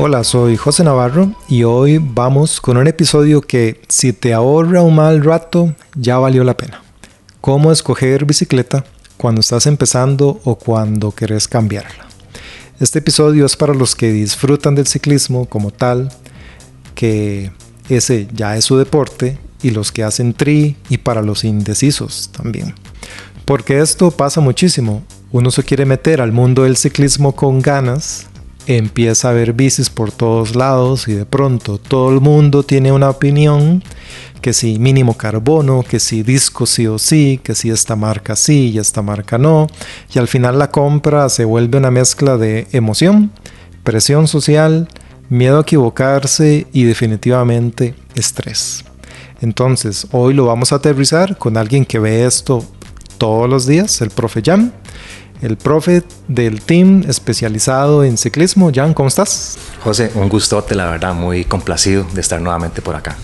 Hola, soy José Navarro y hoy vamos con un episodio que si te ahorra un mal rato, ya valió la pena. Cómo escoger bicicleta cuando estás empezando o cuando querés cambiarla. Este episodio es para los que disfrutan del ciclismo como tal, que ese ya es su deporte, y los que hacen tri, y para los indecisos también. Porque esto pasa muchísimo. Uno se quiere meter al mundo del ciclismo con ganas, empieza a ver bicis por todos lados y de pronto todo el mundo tiene una opinión, que si mínimo carbono, que si disco sí o sí, que si esta marca sí y esta marca no, y al final la compra se vuelve una mezcla de emoción, presión social, miedo a equivocarse y definitivamente estrés. Entonces hoy lo vamos a aterrizar con alguien que ve esto todos los días, el profe Jan. El profe del team especializado en ciclismo. Jan, ¿cómo estás? José, un gustote, la verdad, muy complacido de estar nuevamente por acá.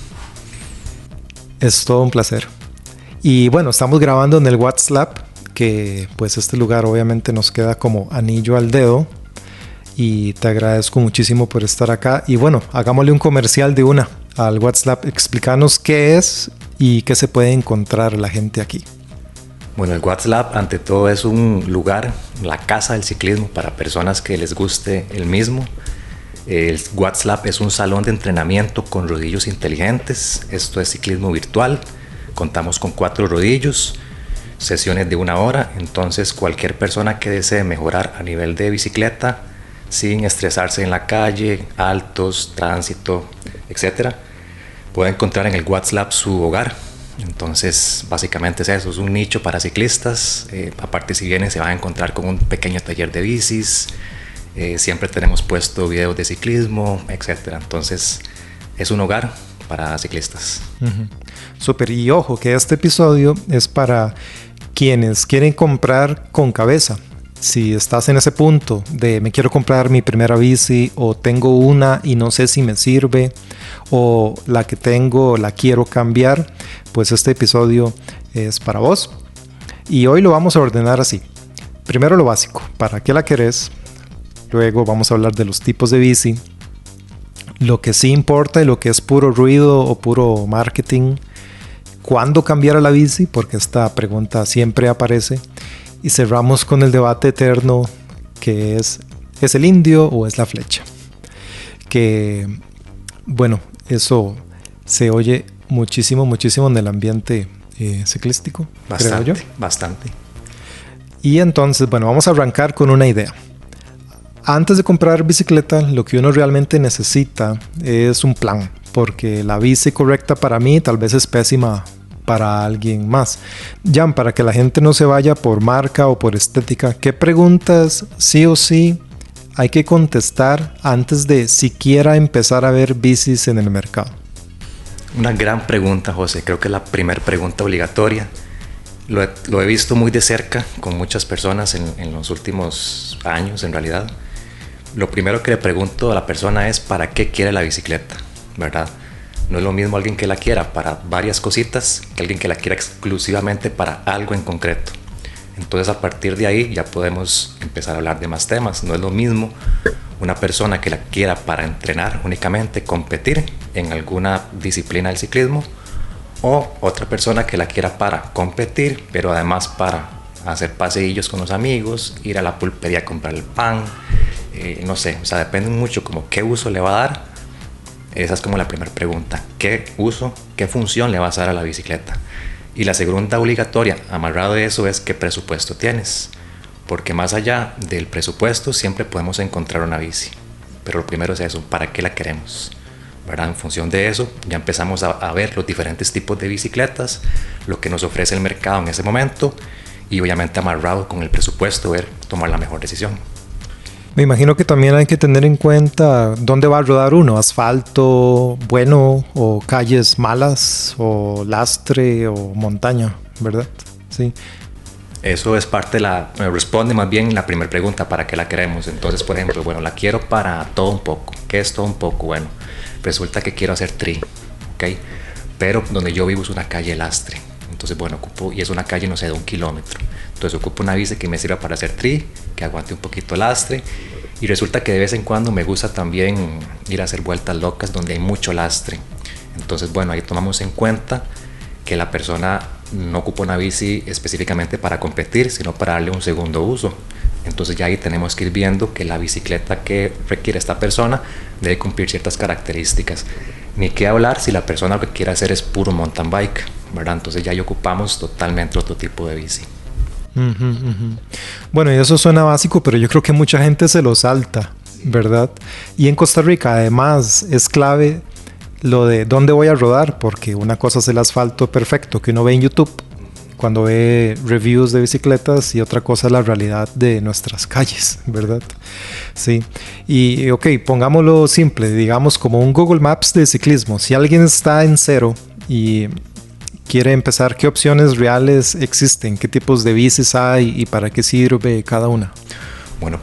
Es todo un placer. Y bueno, estamos grabando en el WhatsApp, que pues este lugar obviamente nos queda como anillo al dedo. Y te agradezco muchísimo por estar acá. Y bueno, hagámosle un comercial de una al WhatsApp. Explícanos qué es y qué se puede encontrar la gente aquí. Bueno, el WhatsApp ante todo es un lugar, la casa del ciclismo para personas que les guste el mismo. El WhatsApp es un salón de entrenamiento con rodillos inteligentes. Esto es ciclismo virtual. Contamos con 4 rodillos, sesiones de 1 hora. Entonces cualquier persona que desee mejorar a nivel de bicicleta sin estresarse en la calle, altos, tránsito, etc., puede encontrar en el WhatsApp su hogar. Entonces básicamente es eso, es un nicho para ciclistas. Aparte, si vienen se van a encontrar con un pequeño taller de bicis, siempre tenemos puesto videos de ciclismo, etcétera. Entonces es un hogar para ciclistas. Súper, y ojo que este episodio es para quienes quieren comprar con cabeza. Si estás en ese punto de me quiero comprar mi primera bici, o tengo una y no sé si me sirve, o la que tengo la quiero cambiar, pues este episodio es para vos. Y hoy lo vamos a ordenar así. Primero lo básico, ¿para qué la querés? Luego vamos a hablar de los tipos de bici, lo que sí importa y lo que es puro ruido o puro marketing, cuándo cambiar a la bici, porque esta pregunta siempre aparece. Y cerramos con el debate eterno, que ¿es el indio o es la flecha? Que, bueno, eso se oye muchísimo en el ambiente ciclístico, bastante, creo yo. Bastante. Y entonces, bueno, vamos a arrancar con una idea. Antes de comprar bicicleta, lo que uno realmente necesita es un plan, porque la bici correcta para mí tal vez es pésima para alguien más. Jan, para que la gente no se vaya por marca o por estética, ¿qué preguntas sí o sí hay que contestar antes de siquiera empezar a ver bicis en el mercado? Una gran pregunta, José. Creo que es la primera pregunta obligatoria. Lo he visto muy de cerca con muchas personas en los últimos años, en realidad. Lo primero que le pregunto a la persona es ¿para qué quiere la bicicleta? ¿Verdad? No es lo mismo alguien que la quiera para varias cositas que alguien que la quiera exclusivamente para algo en concreto. Entonces a partir de ahí ya podemos empezar a hablar de más temas. No es lo mismo una persona que la quiera para entrenar únicamente, competir en alguna disciplina del ciclismo, o otra persona que la quiera para competir, pero además para hacer paseillos con los amigos, ir a la pulpería a comprar el pan, no sé, o sea, depende mucho como qué uso le va a dar. Esa es como la primera pregunta. ¿Qué uso, qué función le vas a dar a la bicicleta? Y la segunda obligatoria, amarrado de eso, es ¿qué presupuesto tienes? Porque más allá del presupuesto siempre podemos encontrar una bici. Pero lo primero es eso, ¿para qué la queremos? ¿Verdad? En función de eso ya empezamos a ver los diferentes tipos de bicicletas, lo que nos ofrece el mercado en ese momento, y obviamente amarrado con el presupuesto, tomar la mejor decisión. Me imagino que también hay que tener en cuenta dónde va a rodar uno, asfalto bueno o calles malas o lastre o montaña, ¿verdad? Sí. Eso es parte de responde más bien la primera pregunta, ¿para qué la queremos? Entonces, por ejemplo, bueno, la quiero para todo un poco. ¿Qué es todo un poco? Bueno, resulta que quiero hacer tri, ¿ok? Pero donde yo vivo es una calle lastre. Entonces, bueno, y es una calle, no sé, de 1 kilómetro. Entonces ocupo una bici que me sirva para hacer tri, que aguante un poquito lastre Y resulta que de vez en cuando me gusta también ir a hacer vueltas locas donde hay mucho lastre. Entonces, bueno, ahí tomamos en cuenta que la persona no ocupa una bici específicamente para competir, sino para darle un segundo uso. Entonces ya ahí tenemos que ir viendo que la bicicleta que requiere esta persona debe cumplir ciertas características. Ni qué hablar si la persona lo que quiere hacer es puro mountain bike, ¿verdad? Entonces ya ahí ocupamos totalmente otro tipo de bici. Bueno, y eso suena básico, pero yo creo que mucha gente se lo salta, ¿verdad? Y en Costa Rica además es clave lo de dónde voy a rodar, porque una cosa es el asfalto perfecto que uno ve en YouTube cuando ve reviews de bicicletas y otra cosa es la realidad de nuestras calles, ¿verdad? Sí. Y ok, pongámoslo simple, digamos como un Google Maps de ciclismo. Si alguien está en cero y quiere empezar, ¿qué opciones reales existen? ¿Qué tipos de bicis hay y para qué sirve cada una? Bueno,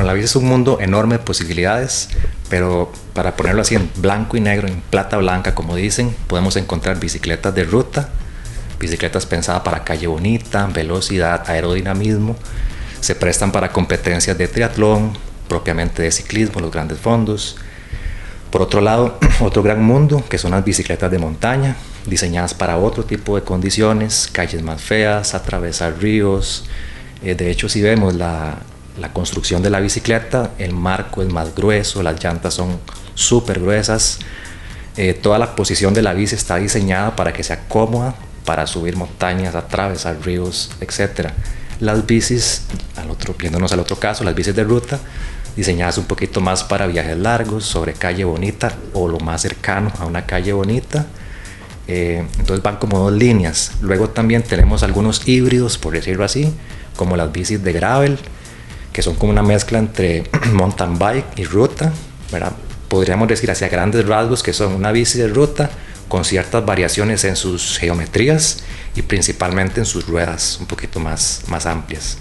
la bici es un mundo enorme de posibilidades, pero para ponerlo así en blanco y negro, en plata blanca, como dicen, podemos encontrar bicicletas de ruta, bicicletas pensadas para calle bonita, velocidad, aerodinamismo, se prestan para competencias de triatlón, propiamente de ciclismo, los grandes fondos. Por otro lado, otro gran mundo que son las bicicletas de montaña, diseñadas para otro tipo de condiciones, calles más feas, atravesar ríos. De hecho, si vemos la construcción de la bicicleta, el marco es más grueso, las llantas son súper gruesas, toda la posición de la bici está diseñada para que sea cómoda para subir montañas, atravesar ríos, etc. Las bicis, viéndonos al otro caso, las bicis de ruta, diseñadas un poquito más para viajes largos, sobre calle bonita o lo más cercano a una calle bonita. Entonces van como dos líneas. Luego también tenemos algunos híbridos, por decirlo así, como las bicis de gravel, que son como una mezcla entre mountain bike y ruta, ¿verdad? Podríamos decir hacia grandes rasgos que son una bici de ruta con ciertas variaciones en sus geometrías y principalmente en sus ruedas un poquito más amplias.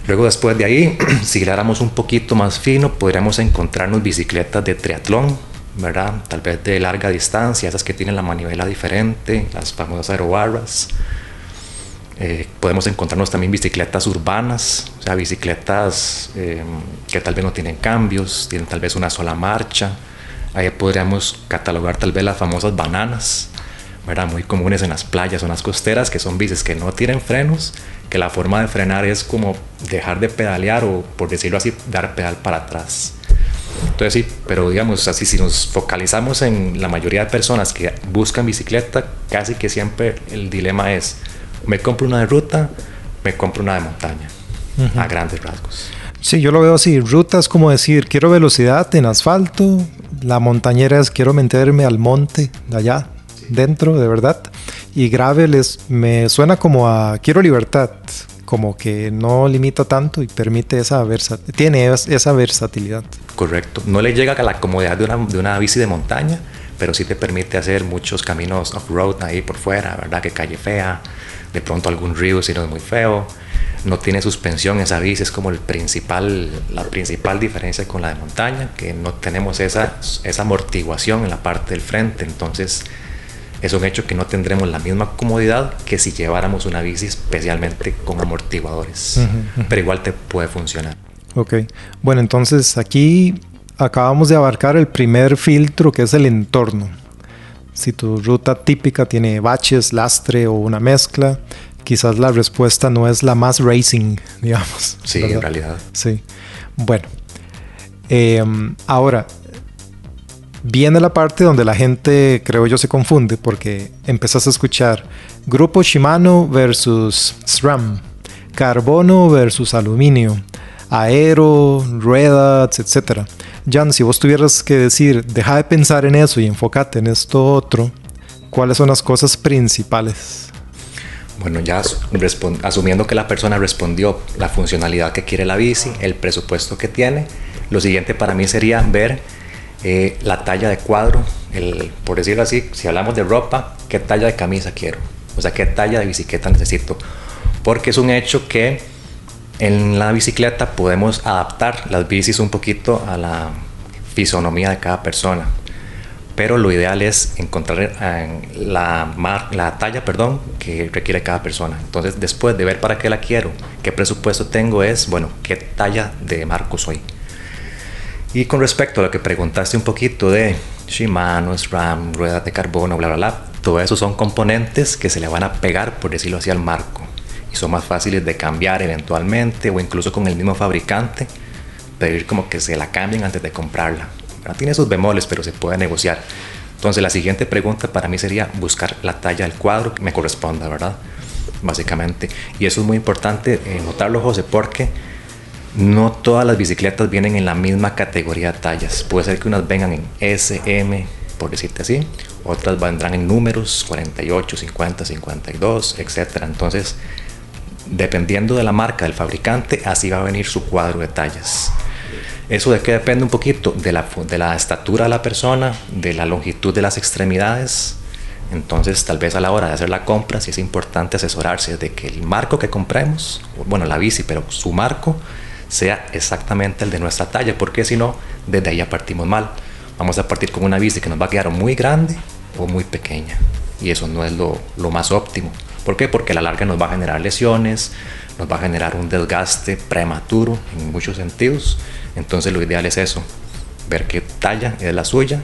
Luego después de ahí, si hiláramos un poquito más fino, podríamos encontrarnos bicicletas de triatlón, ¿verdad? Tal vez de larga distancia, esas que tienen la manivela diferente, las famosas aerobarras. Podemos encontrarnos también bicicletas urbanas, o sea, bicicletas que tal vez no tienen cambios, tienen tal vez una sola marcha. Ahí podríamos catalogar tal vez las famosas bananas, ¿verdad? Muy comunes en las playas o en las costeras, que son bicis que no tienen frenos, que la forma de frenar es como dejar de pedalear o, por decirlo así, dar pedal para atrás. Entonces sí, pero digamos así, si nos focalizamos en la mayoría de personas que buscan bicicleta, casi que siempre el dilema es: me compro una de ruta, me compro una de montaña, a grandes rasgos. Sí, yo lo veo así. Ruta es como decir, quiero velocidad en asfalto. La montañera es, quiero meterme al monte de allá, dentro, de verdad. Y gravel me suena como a, quiero libertad. Como que no limita tanto y permite tiene esa versatilidad. Correcto. No le llega a la comodidad de una bici de montaña, pero sí te permite hacer muchos caminos off-road ahí por fuera, ¿verdad? Que calle fea, de pronto algún río si no es muy feo. No tiene suspensión esa bici, es como la principal diferencia con la de montaña, que no tenemos esa amortiguación en la parte del frente. Entonces es un hecho que no tendremos la misma comodidad que si lleváramos una bici especialmente con amortiguadores, pero igual te puede funcionar. Ok, bueno, entonces aquí acabamos de abarcar el primer filtro, que es el entorno. Si tu ruta típica tiene baches, lastre o una mezcla, quizás la respuesta no es la más racing, digamos. Sí, ¿verdad? En realidad. Sí. Bueno, ahora viene la parte donde la gente, creo yo, se confunde, porque empezás a escuchar grupo Shimano versus SRAM, carbono versus aluminio, aero, ruedas, etc. Jan, si vos tuvieras que decir, deja de pensar en eso y enfócate en esto otro, ¿cuáles son las cosas principales? Bueno, ya asumiendo que la persona respondió la funcionalidad que quiere la bici, el presupuesto que tiene, lo siguiente para mí sería ver la talla de cuadro, por decirlo así, si hablamos de ropa, qué talla de camisa quiero, o sea, qué talla de bicicleta necesito, porque es un hecho que en la bicicleta podemos adaptar las bicis un poquito a la fisonomía de cada persona, pero lo ideal es encontrar la talla que requiere cada persona. Entonces, después de ver para qué la quiero, qué presupuesto tengo, bueno, qué talla de marco soy. Y con respecto a lo que preguntaste un poquito de Shimano, SRAM, ruedas de carbono, bla, bla, bla, todo eso son componentes que se le van a pegar, por decirlo así, al marco. Y son más fáciles de cambiar eventualmente, o incluso con el mismo fabricante, pedir como que se la cambien antes de comprarla. Tiene sus bemoles, pero se puede negociar. Entonces la siguiente pregunta para mí sería buscar la talla del cuadro que me corresponda, ¿verdad? Básicamente. Y eso es muy importante notarlo, José, porque no todas las bicicletas vienen en la misma categoría de tallas. Puede ser que unas vengan en S, M, por decirte así. Otras vendrán en números 48, 50, 52, etc. Entonces, dependiendo de la marca del fabricante, así va a venir su cuadro de tallas. ¿Eso de qué depende? Un poquito de la estatura de la persona, de la longitud de las extremidades. Entonces, tal vez a la hora de hacer la compra, sí es importante asesorarse de que el marco que compremos, bueno, la bici, pero su marco, sea exactamente el de nuestra talla, porque si no, desde ahí ya partimos mal. Vamos a partir con una bici que nos va a quedar muy grande o muy pequeña, y eso no es lo más óptimo. ¿Por qué? Porque a la larga nos va a generar lesiones, nos va a generar un desgaste prematuro en muchos sentidos. Entonces lo ideal es eso, ver qué talla es la suya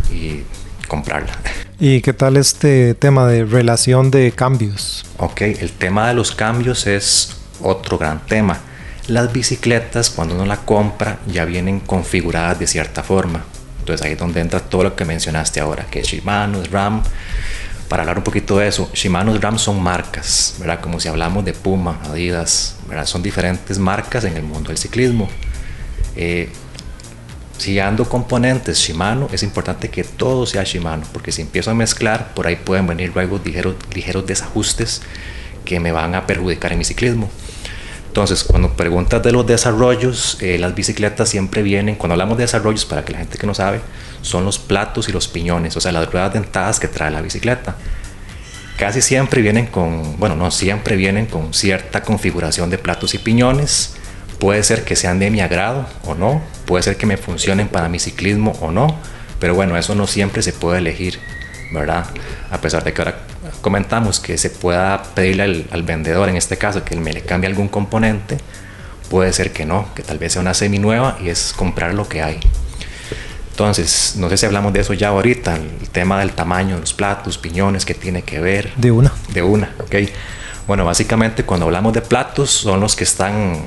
y comprarla. ¿Y qué tal este tema de relación de cambios? Ok, el tema de los cambios es otro gran tema. Las bicicletas, cuando uno la compra, ya vienen configuradas de cierta forma. Entonces ahí es donde entra todo lo que mencionaste ahora, que Shimano, SRAM. Para hablar un poquito de eso, Shimano, SRAM son marcas, ¿verdad? Como si hablamos de Puma, Adidas, ¿verdad? Son diferentes marcas en el mundo del ciclismo. Si ando componentes Shimano, es importante que todo sea Shimano, porque si empiezo a mezclar, por ahí pueden venir luego ligeros desajustes que me van a perjudicar en mi ciclismo. Entonces, cuando preguntas de los desarrollos, las bicicletas siempre vienen, cuando hablamos de desarrollos, para que la gente que no sabe, son los platos y los piñones, o sea, las ruedas dentadas que trae la bicicleta. Casi siempre vienen con, bueno, no siempre vienen con cierta configuración de platos y piñones. Puede ser que sean de mi agrado o no, puede ser que me funcionen para mi ciclismo o no, pero bueno, eso no siempre se puede elegir, ¿verdad? A pesar de que ahora comentamos que se pueda pedirle al vendedor, en este caso, que me le cambie algún componente, puede ser que no, que tal vez sea una semi nueva y es comprar lo que hay. Entonces, no sé si hablamos de eso ya ahorita, el tema del tamaño de los platos, piñones, ¿qué tiene que ver? De una, ok. Bueno, básicamente cuando hablamos de platos son los que están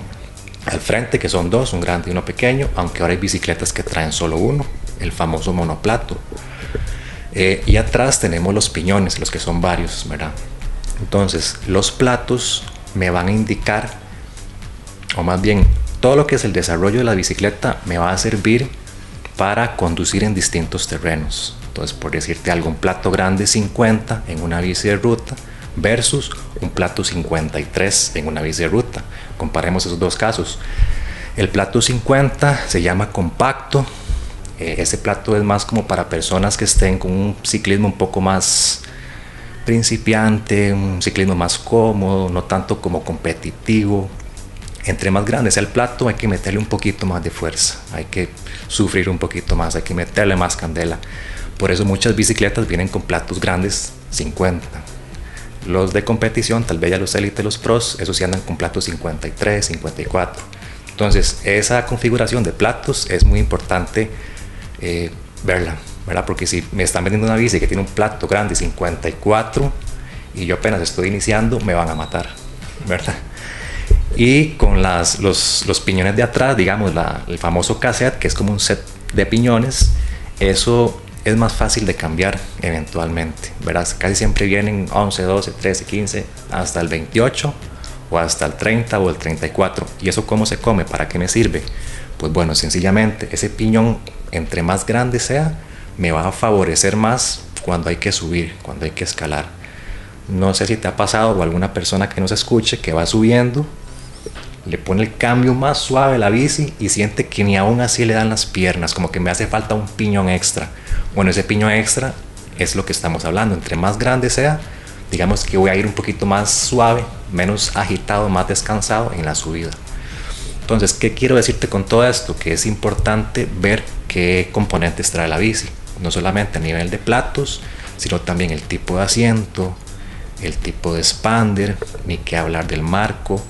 al frente, que son dos, un grande y uno pequeño, aunque ahora hay bicicletas que traen solo uno, el famoso monoplato. Y atrás tenemos los piñones, los que son varios, ¿verdad? Entonces, los platos me van a indicar, o más bien, todo lo que es el desarrollo de la bicicleta me va a servir para conducir en distintos terrenos. Entonces, por decirte algo, un plato grande 50 en una bici de ruta versus un plato 53 en una bici de ruta. Comparemos esos dos casos. El plato 50 se llama compacto. Ese plato es más como para personas que estén con un ciclismo un poco más principiante, un ciclismo más cómodo, no tanto como competitivo. Entre más grande sea el plato, hay que meterle un poquito más de fuerza, hay que sufrir un poquito más, hay que meterle más candela. Por eso muchas bicicletas vienen con platos grandes 50. Los de competición, tal vez ya los Elite, los Pros, esos sí andan con platos 53, 54. Entonces, esa configuración de platos es muy importante verla, ¿verdad? Porque si me están vendiendo una bici que tiene un plato grande 54 y yo apenas estoy iniciando, me van a matar, ¿verdad? Y con los piñones de atrás, digamos, el famoso cassette, que es como un set de piñones, eso es más fácil de cambiar eventualmente, ¿verdad? Casi siempre vienen 11, 12, 13, 15, hasta el 28 o hasta el 30 o el 34. ¿Y eso cómo se come? ¿Para qué me sirve? Pues bueno, sencillamente ese piñón, entre más grande sea, me va a favorecer más cuando hay que subir, cuando hay que escalar. No sé si te ha pasado o alguna persona que nos escuche que va subiendo, le pone el cambio más suave a la bici y siente que ni aún así le dan las piernas, como que me hace falta un piñón extra. Bueno, ese piñón extra es lo que estamos hablando. Entre más grande sea, digamos que voy a ir un poquito más suave, menos agitado, más descansado en la subida. Entonces, ¿qué quiero decirte con todo esto? Que es importante ver qué componentes trae la bici, no solamente a nivel de platos, sino también el tipo de asiento, el tipo de expander, ni qué hablar del marco,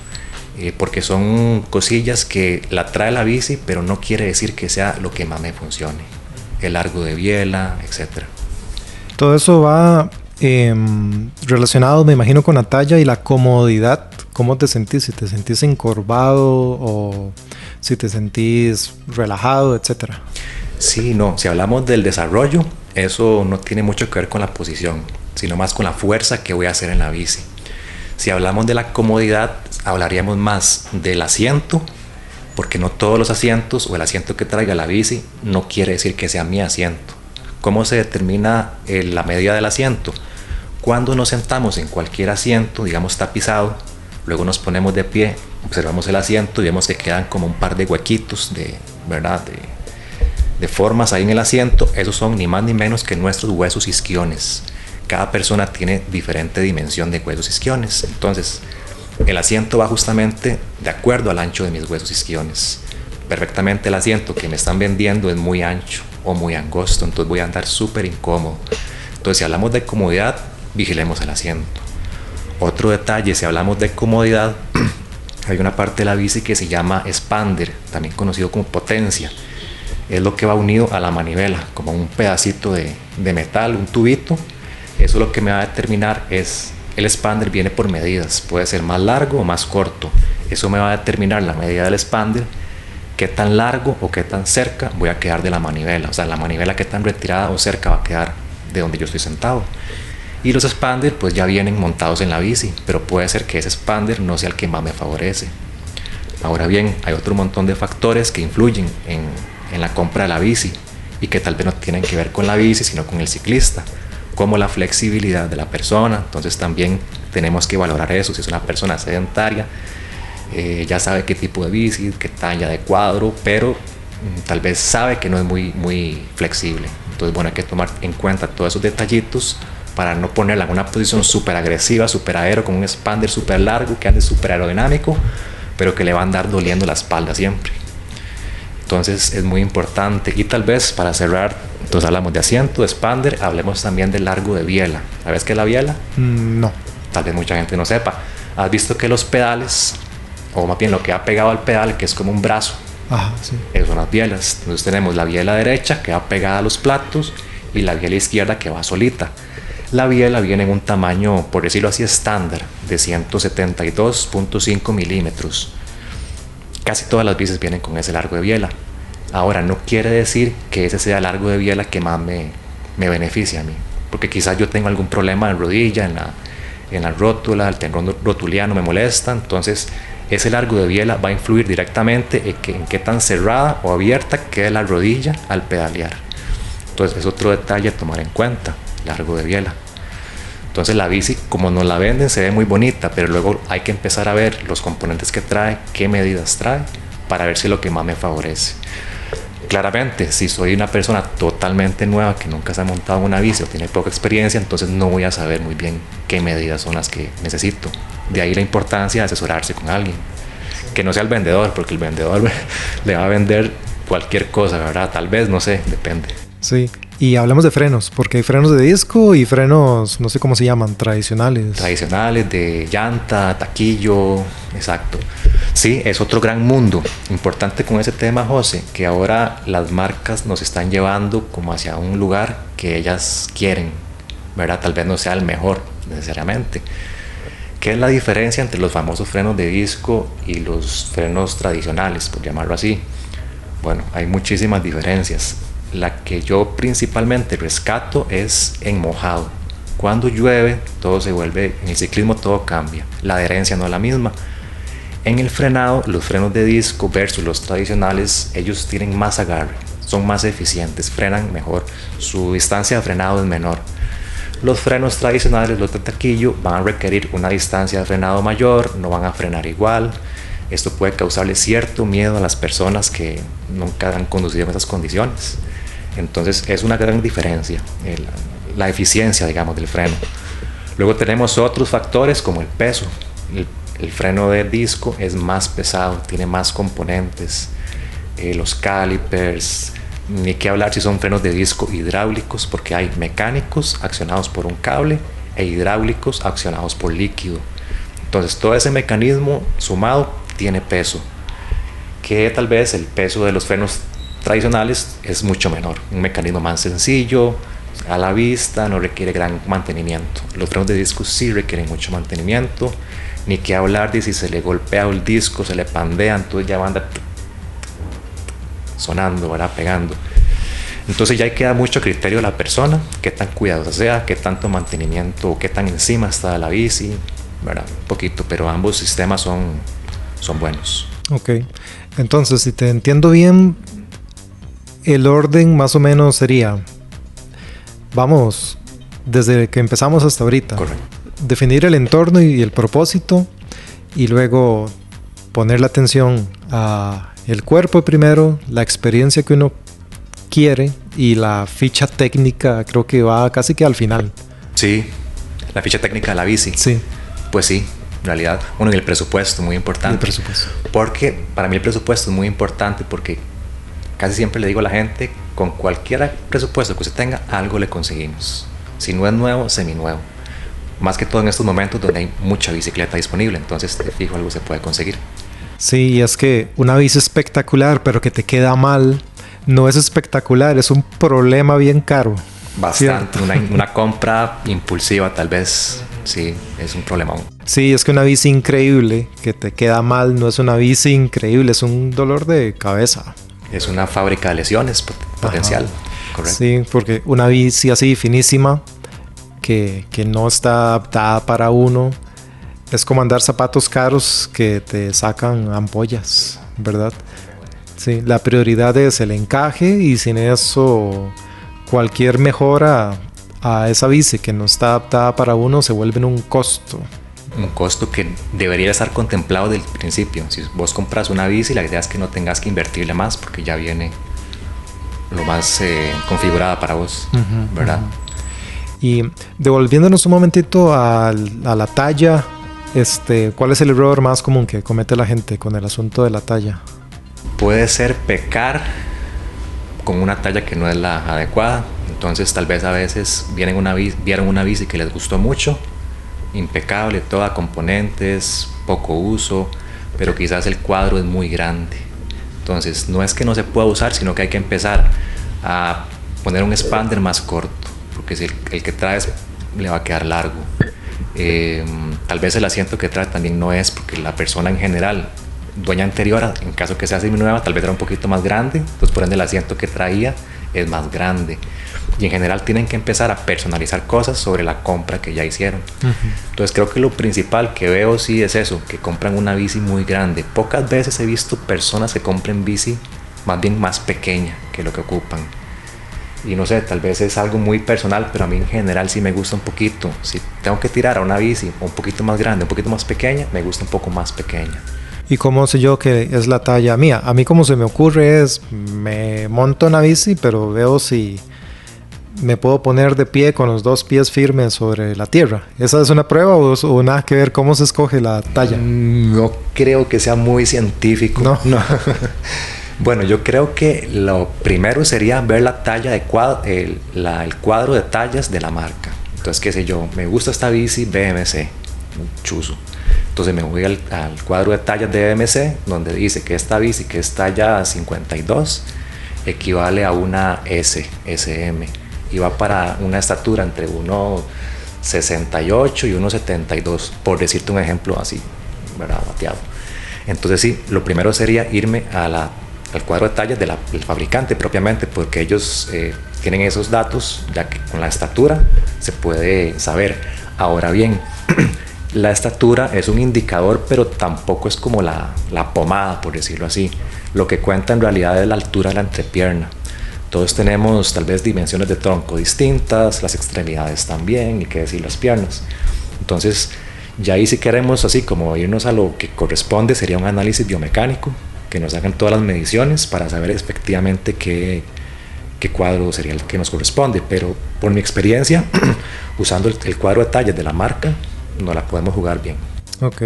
porque son cosillas que la trae la bici, pero no quiere decir que sea lo que más me funcione. El largo de biela, etcétera. Todo eso va relacionado, me imagino, con la talla y la comodidad. ¿Cómo te sentís? Si te sentís encorvado o si te sentís relajado, etcétera. Sí, no. Si hablamos del desarrollo, eso no tiene mucho que ver con la posición, sino más con la fuerza que voy a hacer en la bici. Si hablamos de la comodidad, hablaríamos más del asiento, porque no todos los asientos o el asiento que traiga la bici no quiere decir que sea mi asiento. ¿Cómo se determina la medida del asiento? Cuando nos sentamos en cualquier asiento, digamos tapizado, luego nos ponemos de pie, observamos el asiento y vemos que quedan como un par de huequitos ¿verdad? de formas ahí en el asiento. Esos son ni más ni menos que nuestros huesos isquiones. Cada persona tiene diferente dimensión de huesos isquiones. Entonces, el asiento va justamente de acuerdo al ancho de mis huesos isquiones. Perfectamente el asiento que me están vendiendo es muy ancho o muy angosto, entonces voy a andar súper incómodo. Entonces, si hablamos de comodidad, vigilemos el asiento. Otro detalle, si hablamos de comodidad, hay una parte de la bici que se llama expander, también conocido como potencia. Es lo que va unido a la manivela, como un pedacito de metal, un tubito. Eso lo que me va a determinar es, el expander viene por medidas, puede ser más largo o más corto. Eso me va a determinar la medida del expander, qué tan largo o qué tan cerca voy a quedar de la manivela. O sea, la manivela qué tan retirada o cerca va a quedar de donde yo estoy sentado. Y los expander pues ya vienen montados en la bici, pero puede ser que ese expander no sea el que más me favorece. Ahora bien, hay otro montón de factores que influyen en la compra de la bici y que tal vez no tienen que ver con la bici, sino con el ciclista, como la flexibilidad de la persona. Entonces también tenemos que valorar eso. Si es una persona sedentaria, ya sabe qué tipo de bici, qué talla de cuadro, pero tal vez sabe que no es muy flexible. Entonces, bueno, hay que tomar en cuenta todos esos detallitos para no ponerla en una posición súper agresiva, súper aero, con un expander súper largo, que ande súper aerodinámico, pero que le va a andar doliendo la espalda siempre. Entonces es muy importante. Y tal vez para cerrar, entonces hablamos de asiento, de expander, hablemos también del largo de biela. ¿Sabes qué es la biela? No. Tal vez mucha gente no sepa. ¿Has visto que los pedales, o más bien lo que ha pegado al pedal, que es como un brazo? Ajá, sí. Esas son las bielas. Entonces tenemos la biela derecha que va pegada a los platos y la biela izquierda que va solita. La biela viene en un tamaño, por decirlo así, estándar, de 172.5 milímetros. Casi todas las bicis vienen con ese largo de biela. Ahora, no quiere decir que ese sea el largo de biela que más me beneficia a mí, porque quizás yo tengo algún problema en rodilla, en la rótula, el tendón rotuliano me molesta. Entonces ese largo de biela va a influir directamente en qué tan cerrada o abierta quede la rodilla al pedalear. Entonces es otro detalle a tomar en cuenta, largo de biela. Entonces la bici, como nos la venden, se ve muy bonita, pero luego hay que empezar a ver los componentes que trae, qué medidas trae, para ver si es lo que más me favorece. Claramente, si soy una persona totalmente nueva que nunca se ha montado en una bici o tiene poca experiencia, entonces no voy a saber muy bien qué medidas son las que necesito. De ahí la importancia de asesorarse con alguien, que no sea el vendedor, porque el vendedor le va a vender cualquier cosa, ¿verdad? Tal vez, no sé, depende. Sí. Y hablamos de frenos, porque hay frenos de disco y frenos, no sé cómo se llaman, tradicionales. Tradicionales, de llanta, taquillo, exacto. Sí, es otro gran mundo. Importante con ese tema, José, que ahora las marcas nos están llevando como hacia un lugar que ellas quieren, ¿verdad? Tal vez no sea el mejor, necesariamente. ¿Qué es la diferencia entre los famosos frenos de disco y los frenos tradicionales, por llamarlo así? Bueno, hay muchísimas diferencias. La que yo principalmente rescato es en mojado. Cuando llueve, todo se vuelve, en el ciclismo todo cambia. La adherencia no es la misma. En el frenado, los frenos de disco versus los tradicionales, ellos tienen más agarre, son más eficientes, frenan mejor, su distancia de frenado es menor. Los frenos tradicionales, los de taquillo, van a requerir una distancia de frenado mayor, no van a frenar igual. Esto puede causarle cierto miedo a las personas que nunca han conducido en esas condiciones. Entonces es una gran diferencia, la eficiencia, digamos, del freno. Luego tenemos otros factores como el peso. El freno de disco es más pesado, tiene más componentes. Los calipers, ni qué hablar si son frenos de disco hidráulicos, porque hay mecánicos accionados por un cable e hidráulicos accionados por líquido. Entonces todo ese mecanismo sumado tiene peso, que tal vez el peso de los frenos tradicionales es mucho menor, un mecanismo más sencillo, a la vista, no requiere gran mantenimiento. Los frenos de disco sí requieren mucho mantenimiento, ni que hablar de si se le golpea el disco, se le pandea, entonces ya va a andar sonando, ¿verdad? Pegando. Entonces ya queda mucho criterio de la persona, qué tan cuidadosa sea, qué tanto mantenimiento, qué tan encima está de la bici, ¿verdad? Un poquito, pero ambos sistemas son buenos. Ok, entonces si te entiendo bien, el orden más o menos sería, vamos, desde que empezamos hasta ahorita. Correcto. Definir el entorno y el propósito, y luego poner la atención a el cuerpo primero, la experiencia que uno quiere y la ficha técnica, creo que va casi que al final. Sí, la ficha técnica de la bici. Sí. Pues sí, en realidad. Bueno, y el presupuesto, muy importante. El presupuesto. Porque para mí el presupuesto es muy importante porque casi siempre le digo a la gente, con cualquier presupuesto que usted tenga, algo le conseguimos. Si no es nuevo, seminuevo. Más que todo en estos momentos donde hay mucha bicicleta disponible, entonces de fijo algo se puede conseguir. Sí, y es que una bici espectacular, pero que te queda mal, no es espectacular, es un problema bien caro. Bastante, una compra impulsiva tal vez, sí, es un problemón. Sí, es que una bici increíble que te queda mal no es una bici increíble, es un dolor de cabeza. Es una fábrica de lesiones potencial. Correcto. Sí, porque una bici así finísima que no está adaptada para uno es como andar zapatos caros que te sacan ampollas, ¿verdad? Sí, la prioridad es el encaje, y sin eso cualquier mejora a esa bici que no está adaptada para uno se vuelve un costo. Un costo que debería estar contemplado desde el principio. Si vos compras una bici, la idea es que no tengas que invertirle más porque ya viene lo más configurada para vos, ¿verdad? Y devolviéndonos un momentito a la talla, ¿cuál es el error más común que comete la gente con el asunto de la talla? Puede ser pecar con una talla que no es la adecuada. Entonces tal vez a veces vieron una bici que les gustó mucho, impecable, toda componentes, poco uso, pero quizás el cuadro es muy grande. Entonces no es que no se pueda usar, sino que hay que empezar a poner un expander más corto, porque si el que traes le va a quedar largo. Tal vez el asiento que trae también no es, porque la persona en general, dueña anterior, en caso que sea seminueva, tal vez era un poquito más grande, entonces por ende el asiento que traía es más grande. Y en general tienen que empezar a personalizar cosas sobre la compra que ya hicieron. Entonces creo que lo principal que veo sí es eso, que compran una bici muy grande. Pocas veces he visto personas que compren bici más bien más pequeña que lo que ocupan. Y no sé, tal vez es algo muy personal, pero a mí en general sí me gusta un poquito. Si tengo que tirar a una bici un poquito más grande, un poquito más pequeña, me gusta un poco más pequeña. ¿Y cómo sé yo que es la talla mía? A mí como se me ocurre es, me monto una bici, pero veo si me puedo poner de pie con los dos pies firmes sobre la tierra. ¿Esa es una prueba o nada que ver cómo se escoge la talla? No creo que sea muy científico. No. Bueno, yo creo que lo primero sería ver la talla adecuada, el cuadro de tallas de la marca. Entonces, qué sé yo, me gusta esta bici BMC, un chuzo. Entonces me voy al cuadro de tallas de BMC, donde dice que esta bici, que es talla 52, equivale a una SM. Y va para una estatura entre 1,68 y 1,72, por decirte un ejemplo así, ¿verdad? Bateado. Entonces sí, lo primero sería irme al cuadro de tallas del fabricante propiamente, porque ellos tienen esos datos, ya que con la estatura se puede saber. Ahora bien, la estatura es un indicador, pero tampoco es como la pomada, por decirlo así. Lo que cuenta en realidad es la altura de la entrepierna. Todos tenemos tal vez dimensiones de tronco distintas, las extremidades también, y qué decir las piernas. Entonces, ya ahí si queremos así como irnos a lo que corresponde, sería un análisis biomecánico, que nos hagan todas las mediciones para saber efectivamente qué cuadro sería el que nos corresponde. Pero por mi experiencia, usando el cuadro de tallas de la marca, no la podemos jugar bien. Ok.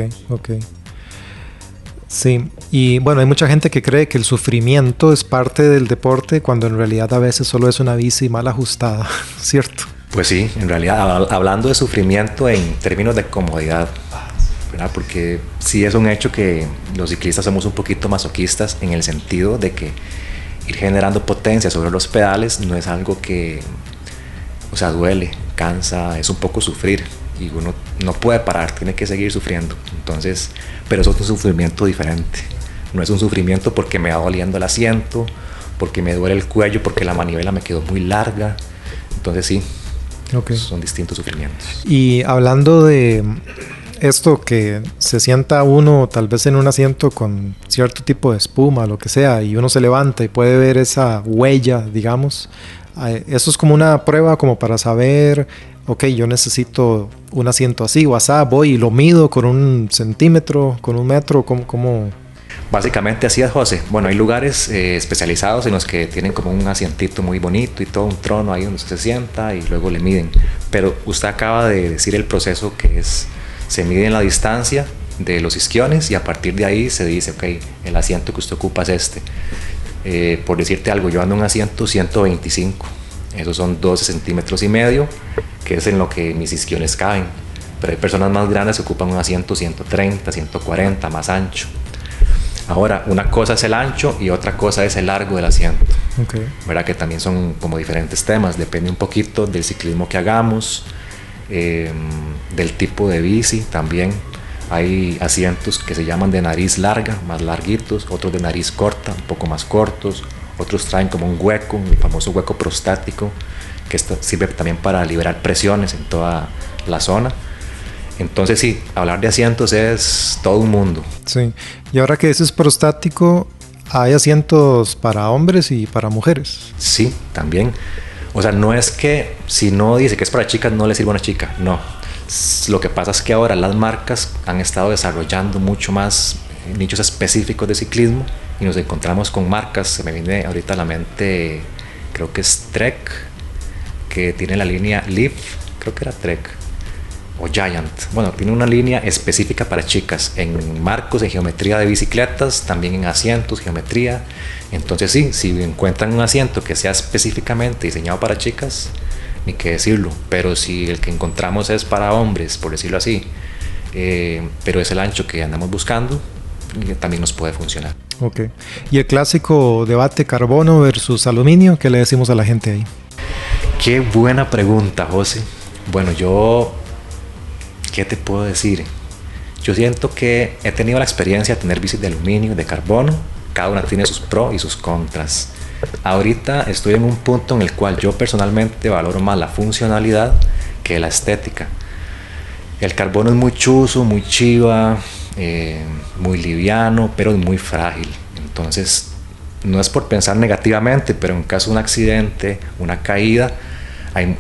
Sí, y bueno, hay mucha gente que cree que el sufrimiento es parte del deporte, cuando en realidad a veces solo es una bici mal ajustada, ¿cierto? Pues sí, en realidad, hablando de sufrimiento en términos de comodidad, ¿verdad? Porque sí es un hecho que los ciclistas somos un poquito masoquistas en el sentido de que ir generando potencia sobre los pedales no es algo que, o sea, duele, cansa, es un poco sufrir y uno no puede parar, tiene que seguir sufriendo. Entonces, pero eso es un sufrimiento diferente. No es un sufrimiento porque me va doliendo el asiento, porque me duele el cuello, porque la manivela me quedó muy larga. Entonces sí, okay, son distintos sufrimientos. Y hablando de esto que se sienta uno tal vez en un asiento con cierto tipo de espuma, lo que sea, y uno se levanta y puede ver esa huella, digamos. Eso es como una prueba como para saber, ok, yo necesito un asiento así o así, voy y lo mido con 1 centímetro, con 1 metro, ¿cómo? Básicamente así es, José. Bueno, hay lugares especializados en los que tienen como un asientito muy bonito y todo un trono ahí donde se sienta y luego le miden. Pero usted acaba de decir el proceso que es, se mide en la distancia de los isquiones y a partir de ahí se dice, ok, el asiento que usted ocupa es este. Por decirte algo, yo ando en un asiento 125, esos son 12 centímetros y medio, que es en lo que mis isquiones caben. Pero hay personas más grandes que ocupan un asiento 130, 140, más ancho. Ahora, una cosa es el ancho y otra cosa es el largo del asiento. Okay. ¿Verdad? Que también son como diferentes temas. Depende un poquito del ciclismo que hagamos, del tipo de bici también. Hay asientos que se llaman de nariz larga, más larguitos, otros de nariz corta, un poco más cortos. Otros traen como un hueco, el famoso hueco prostático, que esto sirve también para liberar presiones en toda la zona. Entonces sí, hablar de asientos es todo un mundo. Sí, y ahora que dices prostático, ¿hay asientos para hombres y para mujeres? Sí, también. O sea, no es que si no dice que es para chicas, no le sirve a una chica, no. Lo que pasa es que ahora las marcas han estado desarrollando mucho más nichos específicos de ciclismo y nos encontramos con marcas, se me viene ahorita a la mente, creo que es Trek, que tiene la línea Live, creo que era Trek. O Giant, bueno, tiene una línea específica para chicas en marcos, en geometría de bicicletas, también en asientos, geometría. Entonces sí, si encuentran un asiento que sea específicamente diseñado para chicas, ni qué decirlo, pero si el que encontramos es para hombres, por decirlo así, pero es el ancho que andamos buscando, también nos puede funcionar. Ok, y el clásico debate carbono versus aluminio, ¿qué le decimos a la gente ahí? Qué buena pregunta, José. Bueno, ¿qué te puedo decir? Yo siento que he tenido la experiencia de tener bicis de aluminio, de carbono. Cada una tiene sus pros y sus contras. Ahorita estoy en un punto en el cual yo personalmente valoro más la funcionalidad que la estética. El carbono es muy chuzo, muy chiva, muy liviano, pero muy frágil. Entonces, no es por pensar negativamente, pero en caso de un accidente, una caída,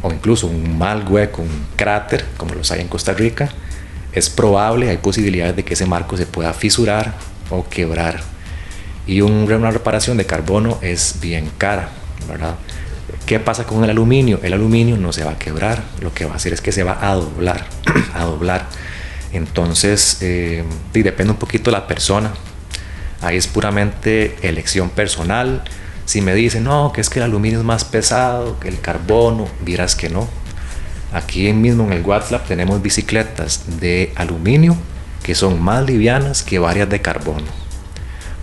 o incluso un mal hueco, un cráter, como los hay en Costa Rica, es probable, hay posibilidades de que ese marco se pueda fisurar o quebrar. Y una reparación de carbono es bien cara, ¿verdad? ¿Qué pasa con el aluminio? El aluminio no se va a quebrar, lo que va a hacer es que se va a doblar, a doblar. Entonces, depende un poquito de la persona. Ahí es puramente elección personal. Si me dicen, no, que es que el aluminio es más pesado que el carbono, vieras que no. Aquí mismo en el WhatsApp tenemos bicicletas de aluminio que son más livianas que varias de carbono.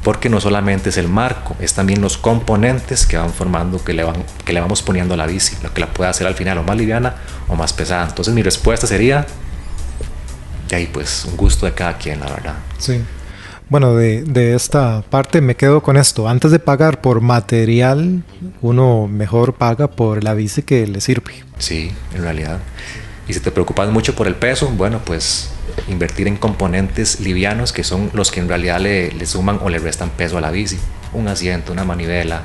Porque no solamente es el marco, es también los componentes que van formando, que le vamos poniendo a la bici, lo que la puede hacer al final o más liviana o más pesada. Entonces mi respuesta sería, de ahí pues un gusto de cada quien, la verdad. Sí. Bueno, de esta parte me quedo con esto. Antes de pagar por material, uno mejor paga por la bici que le sirve. Sí, en realidad. Y si te preocupas mucho por el peso, bueno, pues invertir en componentes livianos que son los que en realidad le suman o le restan peso a la bici. Un asiento, una manivela,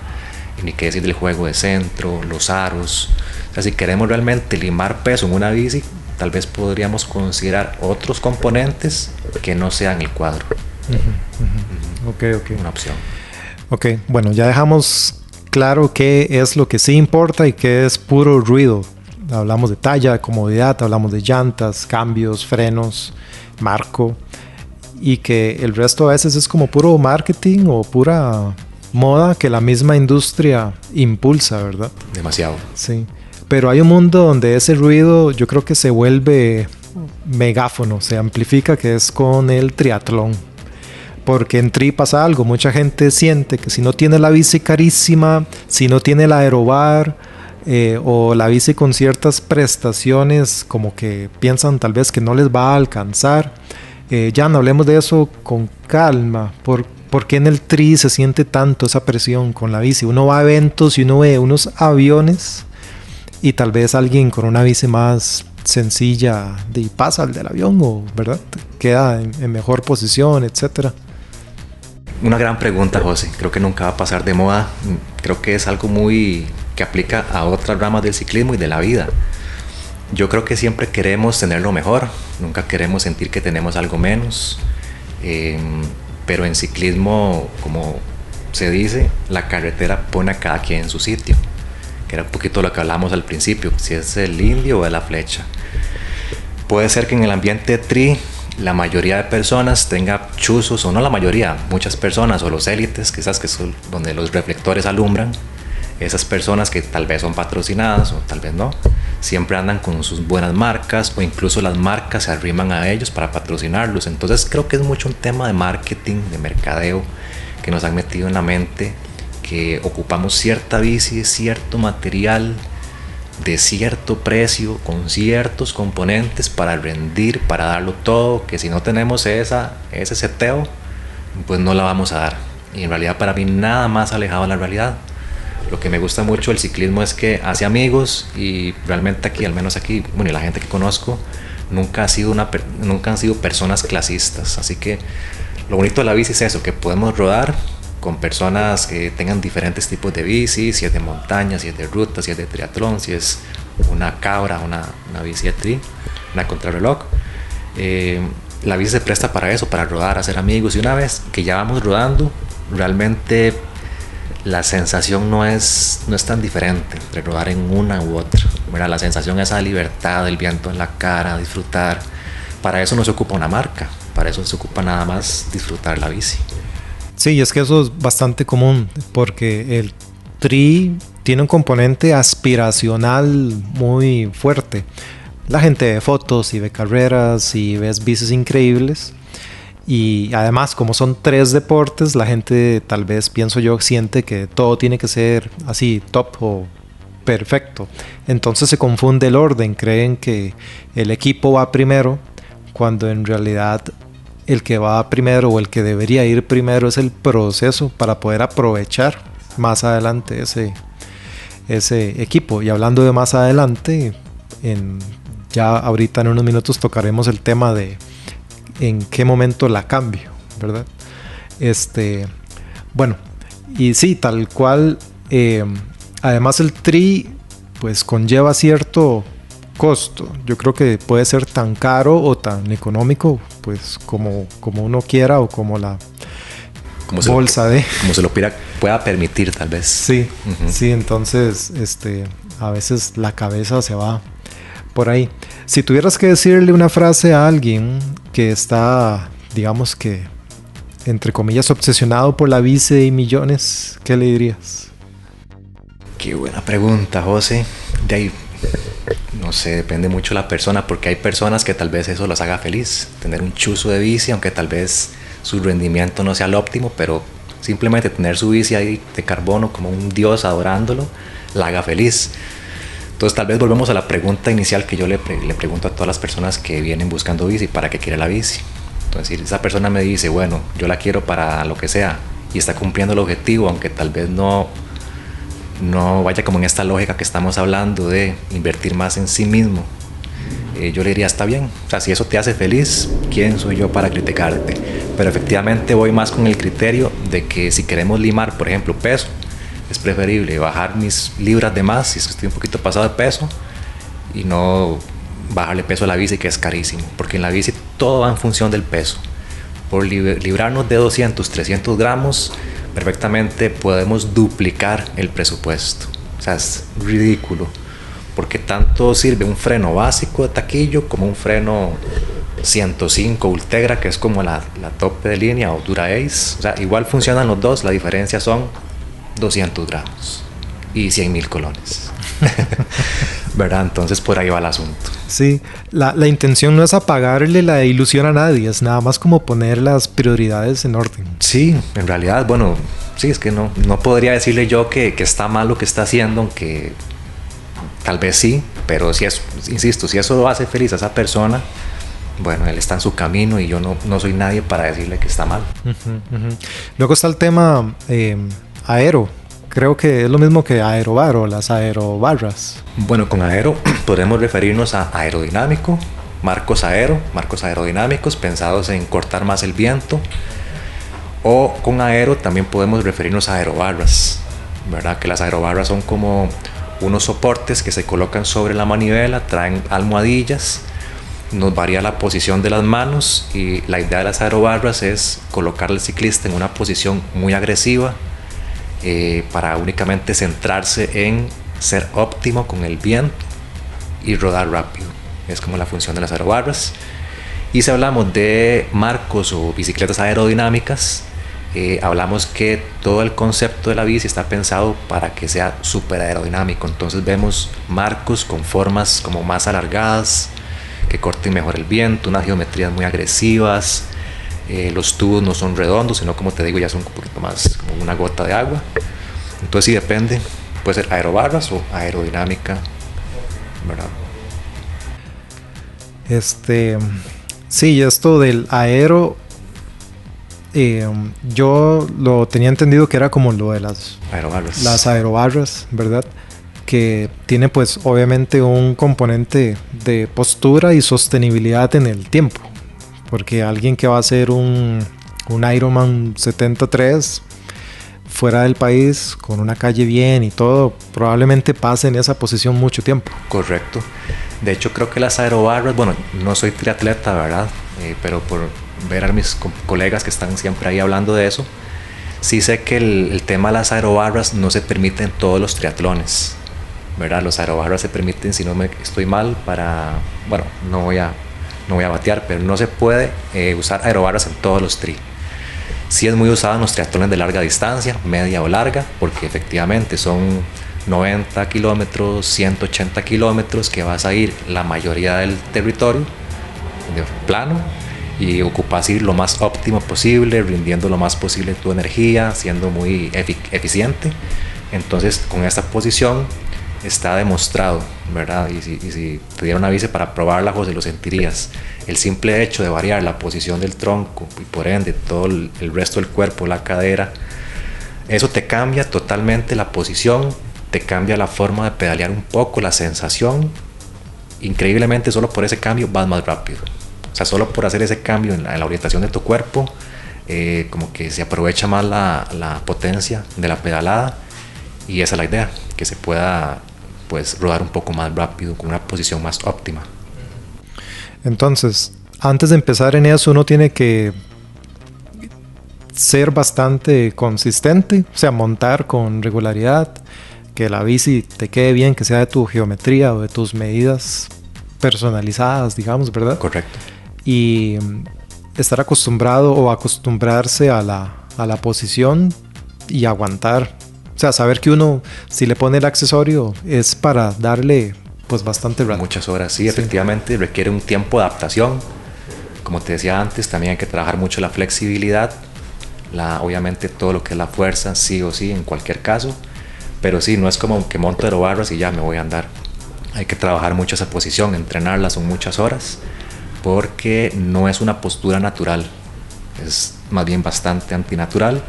y ni qué decir del juego de centro, los aros. O sea, si queremos realmente limar peso en una bici, tal vez podríamos considerar otros componentes que no sean el cuadro. Okay. Una opción. Ok, bueno, ya dejamos claro qué es lo que sí importa y qué es puro ruido. Hablamos de talla, de comodidad, hablamos de llantas, cambios, frenos, marco, y que el resto a veces es como puro marketing o pura moda que la misma industria impulsa, ¿verdad? Demasiado. Sí, pero hay un mundo donde ese ruido yo creo que se vuelve megáfono, se amplifica, que es con el triatlón. Porque en tri pasa algo, mucha gente siente que si no tiene la bici carísima, si no tiene el aerobar o la bici con ciertas prestaciones, como que piensan tal vez que no les va a alcanzar. Ya no hablemos de eso con calma. ¿Por qué en el tri se siente tanto esa presión con la bici? Uno va a eventos y uno ve unos aviones y tal vez alguien con una bici más sencilla de pasa al del avión, o verdad, queda en mejor posición, etcétera. Una gran pregunta, José. Creo que nunca va a pasar de moda. Creo que es algo muy que aplica a otras ramas del ciclismo y de la vida. Yo creo que siempre queremos tener lo mejor, nunca queremos sentir que tenemos algo menos. Pero en ciclismo, como se dice, la carretera pone a cada quien en su sitio, que era un poquito lo que hablamos al principio, si es el indio o es la flecha. Puede ser que en el ambiente tri la mayoría de personas tenga chuzos, o no la mayoría, muchas personas, o los élites, quizás, que son donde los reflectores alumbran. Esas personas que tal vez son patrocinadas o tal vez no, siempre andan con sus buenas marcas, o incluso las marcas se arriman a ellos para patrocinarlos. Entonces creo que es mucho un tema de marketing, de mercadeo, que nos han metido en la mente, que ocupamos cierta bici, cierto material, de cierto precio, con ciertos componentes para rendir, para darlo todo, que si no tenemos ese seteo, pues no la vamos a dar. Y en realidad, para mí, nada más alejado de la realidad. Lo que me gusta mucho del ciclismo es que hace amigos, y realmente aquí, al menos aquí, bueno, y la gente que conozco, nunca han sido personas clasistas. Así que lo bonito de la bici es eso, que podemos rodar con personas que tengan diferentes tipos de bici, si es de montaña, si es de ruta, si es de triatlón, si es una cabra, una bici de tri, una contrarreloj. La bici se presta para eso, para rodar, hacer amigos, y una vez que ya vamos rodando, realmente la sensación no es tan diferente entre rodar en una u otra. Mira, la sensación es esa libertad, el viento en la cara, disfrutar. Para eso no se ocupa una marca, para eso se ocupa nada más disfrutar la bici. Sí, es que eso es bastante común, porque el tri tiene un componente aspiracional muy fuerte. La gente ve fotos y ve carreras y ves bicis increíbles. Y además, como son 3 deportes, la gente, tal vez, pienso yo, siente que todo tiene que ser así top o perfecto. Entonces se confunde el orden, creen que el equipo va primero, cuando en realidad el que va primero, o el que debería ir primero, es el proceso para poder aprovechar más adelante ese equipo. Y hablando de más adelante, ya ahorita en unos minutos tocaremos el tema de en qué momento la cambio, ¿verdad? Bueno, y sí, tal cual. Además, el tri pues conlleva cierto costo. Yo creo que puede ser tan caro o tan económico, pues como uno quiera, o como la bolsa como se lo pueda permitir, tal vez. Sí, sí. Entonces, a veces la cabeza se va por ahí. Si tuvieras que decirle una frase a alguien que está, digamos que, entre comillas, obsesionado por la bici y millones, ¿qué le dirías? Qué buena pregunta, José. De ahí, no sé, depende mucho de la persona, porque hay personas que tal vez eso los haga feliz, tener un chuzo de bici, aunque tal vez su rendimiento no sea el óptimo, pero simplemente tener su bici ahí de carbono como un dios adorándolo, la haga feliz. Entonces tal vez volvemos a la pregunta inicial que yo le pregunto a todas las personas que vienen buscando bici: ¿para qué quiere la bici? Entonces, si esa persona me dice, bueno, yo la quiero para lo que sea, y está cumpliendo el objetivo, aunque tal vez no vaya como en esta lógica que estamos hablando de invertir más en sí mismo, yo le diría, está bien. O sea, si eso te hace feliz, ¿quién soy yo para criticarte? Pero efectivamente voy más con el criterio de que si queremos limar, por ejemplo, peso, es preferible bajar mis libras de más si es que estoy un poquito pasado de peso, y no bajarle peso a la bici, que es carísimo, porque en la bici todo va en función del peso. Por librarnos de 200, 300 gramos, perfectamente podemos duplicar el presupuesto. O sea, es ridículo, porque tanto sirve un freno básico de taquillo como un freno 105 Ultegra, que es como la tope de línea, o Dura Ace. O sea, igual funcionan los dos, la diferencia son 200 gramos y 100,000 colones. ¿Verdad? Entonces por ahí va el asunto. Sí, la intención no es apagarle la ilusión a nadie, es nada más como poner las prioridades en orden. Sí, en realidad, bueno, sí, es que no podría decirle yo que está mal lo que está haciendo, aunque tal vez sí, pero si es, insisto, si eso lo hace feliz a esa persona, bueno, él está en su camino y yo no soy nadie para decirle que está mal. Luego está el tema aero. Creo que es lo mismo que aerobar o las aerobarras. Bueno, con aero podemos referirnos a aerodinámico, marcos aerodinámicos pensados en cortar más el viento. O con aero también podemos referirnos a aerobarras, ¿verdad? Que las aerobarras son como unos soportes que se colocan sobre la manivela, traen almohadillas, nos varía la posición de las manos y la idea de las aerobarras es colocar al ciclista en una posición muy agresiva para únicamente centrarse en ser óptimo con el viento y rodar rápido. Es como la función de las aerobarras. Y si hablamos de marcos o bicicletas aerodinámicas, hablamos que todo el concepto de la bici está pensado para que sea súper aerodinámico. Entonces vemos marcos con formas como más alargadas, que corten mejor el viento, unas geometrías muy agresivas. Los tubos no son redondos, sino como te digo, ya son un poquito más como una gota de agua. Entonces sí depende, puede ser aerobarras o aerodinámica, ¿verdad? Sí, esto del aero, yo lo tenía entendido que era como lo de las aerobarras, ¿verdad? Que tiene pues obviamente un componente de postura y sostenibilidad en el tiempo. Porque alguien que va a hacer un Ironman 73 fuera del país, con una calle bien y todo, probablemente pase en esa posición mucho tiempo. Correcto. De hecho, creo que las aerobarras, bueno, no soy triatleta, ¿verdad? Pero por ver a mis colegas que están siempre ahí hablando de eso, sí sé que el tema de las aerobarras no se permite en todos los triatlones, ¿verdad? Los aerobarras se permiten, si no me estoy mal, para, bueno, no voy a batear, pero no se puede usar aerobarras en todos los tri. Sí es muy usado en los triatlones de larga distancia, media o larga, porque efectivamente son 90 kilómetros, 180 kilómetros que vas a ir la mayoría del territorio de plano y ocupas ir lo más óptimo posible, rindiendo lo más posible tu energía, siendo muy eficiente. Entonces, con esta posición está demostrado, ¿verdad? Y si te diera una bici para probarla, José, lo sentirías. El simple hecho de variar la posición del tronco y por ende todo el resto del cuerpo, la cadera, eso te cambia totalmente la posición, te cambia la forma de pedalear un poco, la sensación. Increíblemente, solo por ese cambio vas más rápido. O sea, solo por hacer ese cambio en la orientación de tu cuerpo, como que se aprovecha más la potencia de la pedalada. Y esa es la idea, que se pueda pues rodar un poco más rápido con una posición más óptima. Entonces, antes de empezar en eso, uno tiene que ser bastante consistente, o sea, montar con regularidad, que la bici te quede bien, que sea de tu geometría o de tus medidas personalizadas, digamos, ¿verdad? Correcto. Y estar acostumbrado o acostumbrarse a la posición y aguantar. O sea, saber que uno, si le pone el accesorio, es para darle pues bastante rato. Muchas horas, sí, efectivamente, requiere un tiempo de adaptación. Como te decía antes, también hay que trabajar mucho la flexibilidad, obviamente todo lo que es la fuerza, sí o sí, en cualquier caso. Pero sí, no es como que monto aerobarras y ya me voy a andar. Hay que trabajar mucho esa posición, entrenarla son muchas horas, porque no es una postura natural, es más bien bastante antinatural.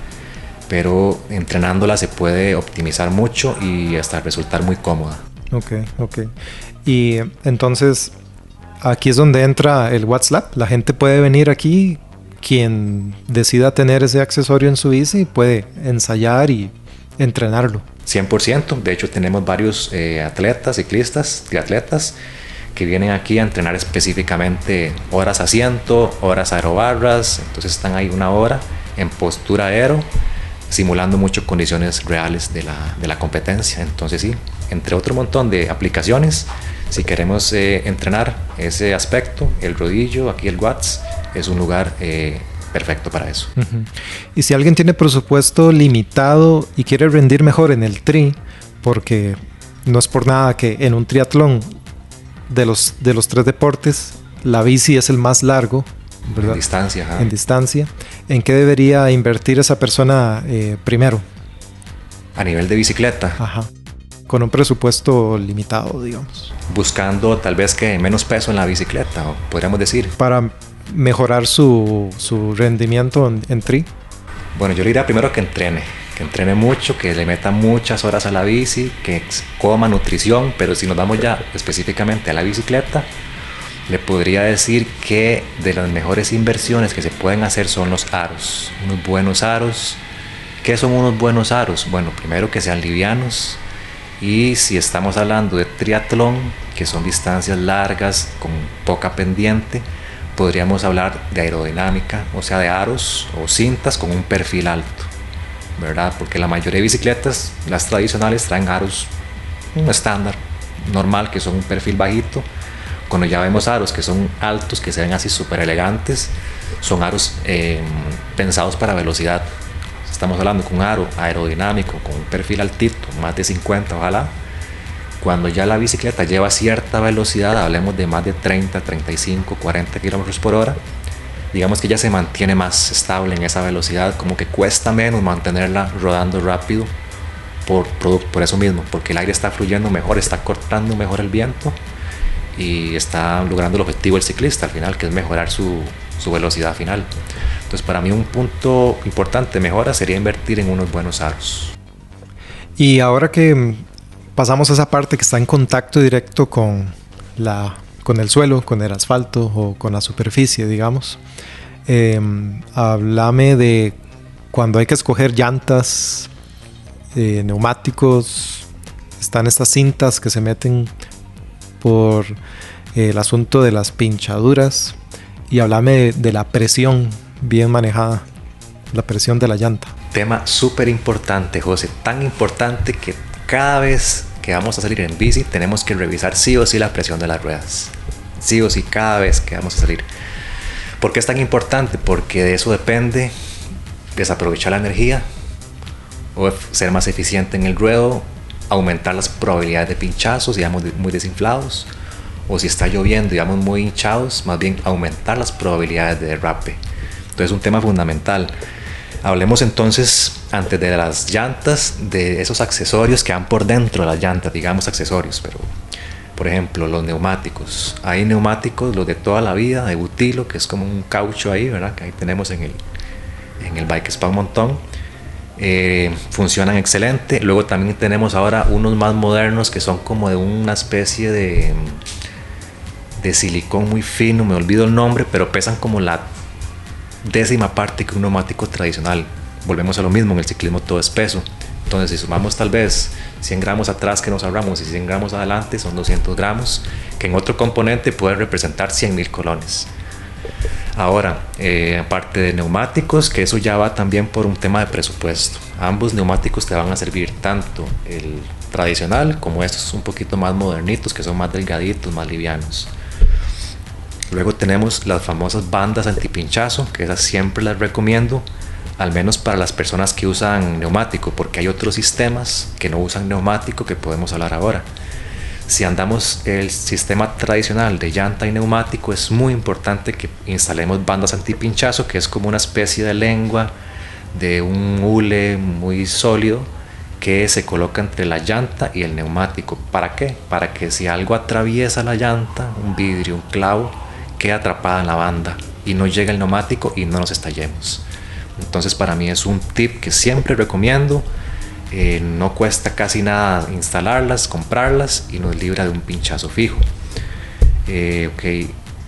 Pero entrenándola se puede optimizar mucho y hasta resultar muy cómoda. Ok. Y entonces, aquí es donde entra el WhatsApp. La gente puede venir aquí, quien decida tener ese accesorio en su bici, puede ensayar y entrenarlo. 100%. De hecho, tenemos varios atletas, ciclistas, triatletas, que vienen aquí a entrenar específicamente horas asiento, horas aerobarras. Entonces están ahí una hora en postura aero, simulando mucho condiciones reales de la competencia. Entonces sí, entre otro montón de aplicaciones, si queremos entrenar ese aspecto, el rodillo, aquí el Watts, es un lugar perfecto para eso. Uh-huh. Y si alguien tiene presupuesto limitado y quiere rendir mejor en el tri, porque no es por nada que en un triatlón de los tres deportes, la bici es el más largo, ¿verdad? En distancia, ajá. En distancia. ¿En qué debería invertir esa persona primero? A nivel de bicicleta. Ajá. Con un presupuesto limitado, digamos. Buscando tal vez que menos peso en la bicicleta, o podríamos decir. Para mejorar su rendimiento en tri. Bueno, yo le diría primero que entrene mucho, que le meta muchas horas a la bici, que coma nutrición, pero si nos vamos ya específicamente a la bicicleta, le podría decir que de las mejores inversiones que se pueden hacer son los aros, unos buenos aros. ¿Qué son unos buenos aros? Bueno, primero que sean livianos, y si estamos hablando de triatlón, que son distancias largas con poca pendiente, podríamos hablar de aerodinámica, o sea, de aros o cintas con un perfil alto, ¿verdad? Porque la mayoría de bicicletas, las tradicionales, traen aros un estándar, normal, que son un perfil bajito. Cuando ya vemos aros que son altos, que se ven así súper elegantes, son aros pensados para velocidad. Estamos hablando con un aro aerodinámico, con un perfil altito, más de 50 ojalá. Cuando ya la bicicleta lleva cierta velocidad, hablemos de más de 30, 35, 40 kilómetros por hora, digamos que ya se mantiene más estable en esa velocidad, como que cuesta menos mantenerla rodando rápido por eso mismo, porque el aire está fluyendo mejor, está cortando mejor el viento y está logrando el objetivo del ciclista al final, que es mejorar su velocidad final. Entonces, para mí un punto importante de mejora sería invertir en unos buenos aros. Y ahora que pasamos a esa parte que está en contacto directo con el suelo, con el asfalto o con la superficie, digamos, háblame de cuando hay que escoger llantas, neumáticos. Están estas cintas que se meten por el asunto de las pinchaduras, y háblame de la presión bien manejada, la presión de la llanta. Tema súper importante, José, tan importante que cada vez que vamos a salir en bici tenemos que revisar sí o sí la presión de las ruedas, sí o sí cada vez que vamos a salir. ¿Por qué es tan importante? Porque de eso depende desaprovechar la energía o ser más eficiente en el ruedo, aumentar las probabilidades de pinchazos, digamos muy desinflados, o si está lloviendo, digamos muy hinchados, más bien aumentar las probabilidades de derrape. Entonces es un tema fundamental. Hablemos entonces, antes de las llantas, de esos accesorios que van por dentro de las llantas, digamos accesorios, pero por ejemplo los neumáticos. Hay neumáticos, los de toda la vida, de butilo, que es como un caucho ahí, ¿verdad? Que ahí tenemos en el Bike Spa un montón. Funcionan excelente. Luego también tenemos ahora unos más modernos que son como de una especie de silicón muy fino, me olvido el nombre, pero pesan como la 10ª parte que un neumático tradicional. Volvemos a lo mismo, en el ciclismo todo es peso. Entonces si sumamos tal vez 100 gramos atrás que nos ahorramos y 100 gramos adelante, son 200 gramos, que en otro componente puede representar 100.000 colones. Ahora, aparte de neumáticos, que eso ya va también por un tema de presupuesto. Ambos neumáticos te van a servir, tanto el tradicional como estos un poquito más modernitos, que son más delgaditos, más livianos. Luego tenemos las famosas bandas antipinchazo, que esas siempre las recomiendo, al menos para las personas que usan neumático, porque hay otros sistemas que no usan neumático que podemos hablar ahora. Si andamos el sistema tradicional de llanta y neumático, es muy importante que instalemos bandas antipinchazo, que es como una especie de lengua de un hule muy sólido que se coloca entre la llanta y el neumático. ¿Para qué? Para que si algo atraviesa la llanta, un vidrio, un clavo, quede atrapada en la banda y no llegue el neumático y no nos estallemos. Entonces para mí es un tip que siempre recomiendo. No cuesta casi nada instalarlas, comprarlas y nos libra de un pinchazo fijo.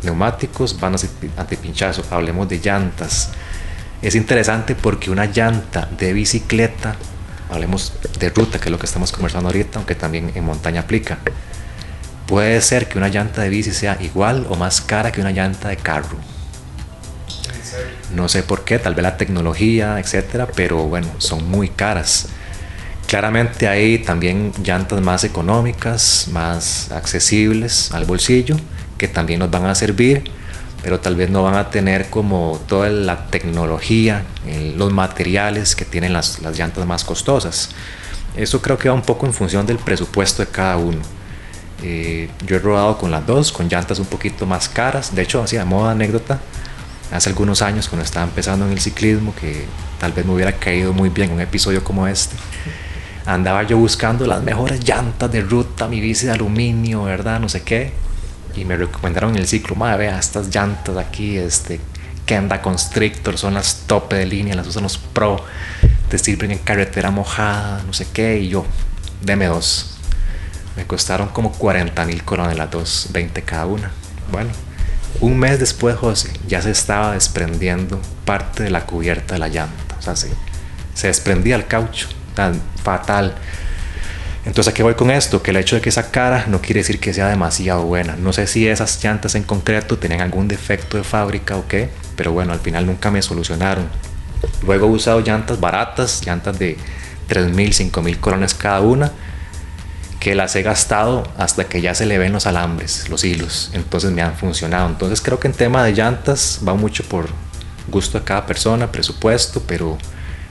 Neumáticos, bandas antipinchazo. Hablemos de llantas. Es interesante porque una llanta de bicicleta, hablemos de ruta, que es lo que estamos conversando ahorita, aunque también en montaña aplica, puede ser que una llanta de bici sea igual o más cara que una llanta de carro. No sé por qué, tal vez la tecnología, etcétera, pero bueno, son muy caras. Claramente hay también llantas más económicas, más accesibles al bolsillo, que también nos van a servir, pero tal vez no van a tener como toda la tecnología, los materiales que tienen las llantas más costosas. Eso creo que va un poco en función del presupuesto de cada uno. Yo he rodado con las dos, con llantas un poquito más caras. De hecho, así a modo de anécdota, hace algunos años cuando estaba empezando en el ciclismo, que tal vez me hubiera caído muy bien un episodio como este, andaba yo buscando las mejores llantas de ruta, mi bici de aluminio, ¿verdad? No sé qué. Y me recomendaron en el ciclo, madre, vea, estas llantas aquí, Kenda Constrictor, son las tope de línea, las usan los pro, te sirven en carretera mojada, no sé qué. Y yo, deme dos. Me costaron como 40,000 colones las dos, 20 cada una. Bueno, un mes después, José, ya se estaba desprendiendo parte de la cubierta de la llanta. O sea, se desprendía el caucho. Tan fatal. Entonces, ¿a qué voy con esto? Que el hecho de que esa cara no quiere decir que sea demasiado buena. No sé si esas llantas en concreto tenían algún defecto de fábrica o qué, pero bueno, al final nunca me solucionaron. Luego he usado llantas baratas, llantas de 3,000, 5,000 colones cada una, que las he gastado hasta que ya se le ven los alambres, los hilos. Entonces me han funcionado. Entonces creo que en tema de llantas va mucho por gusto de cada persona, presupuesto, pero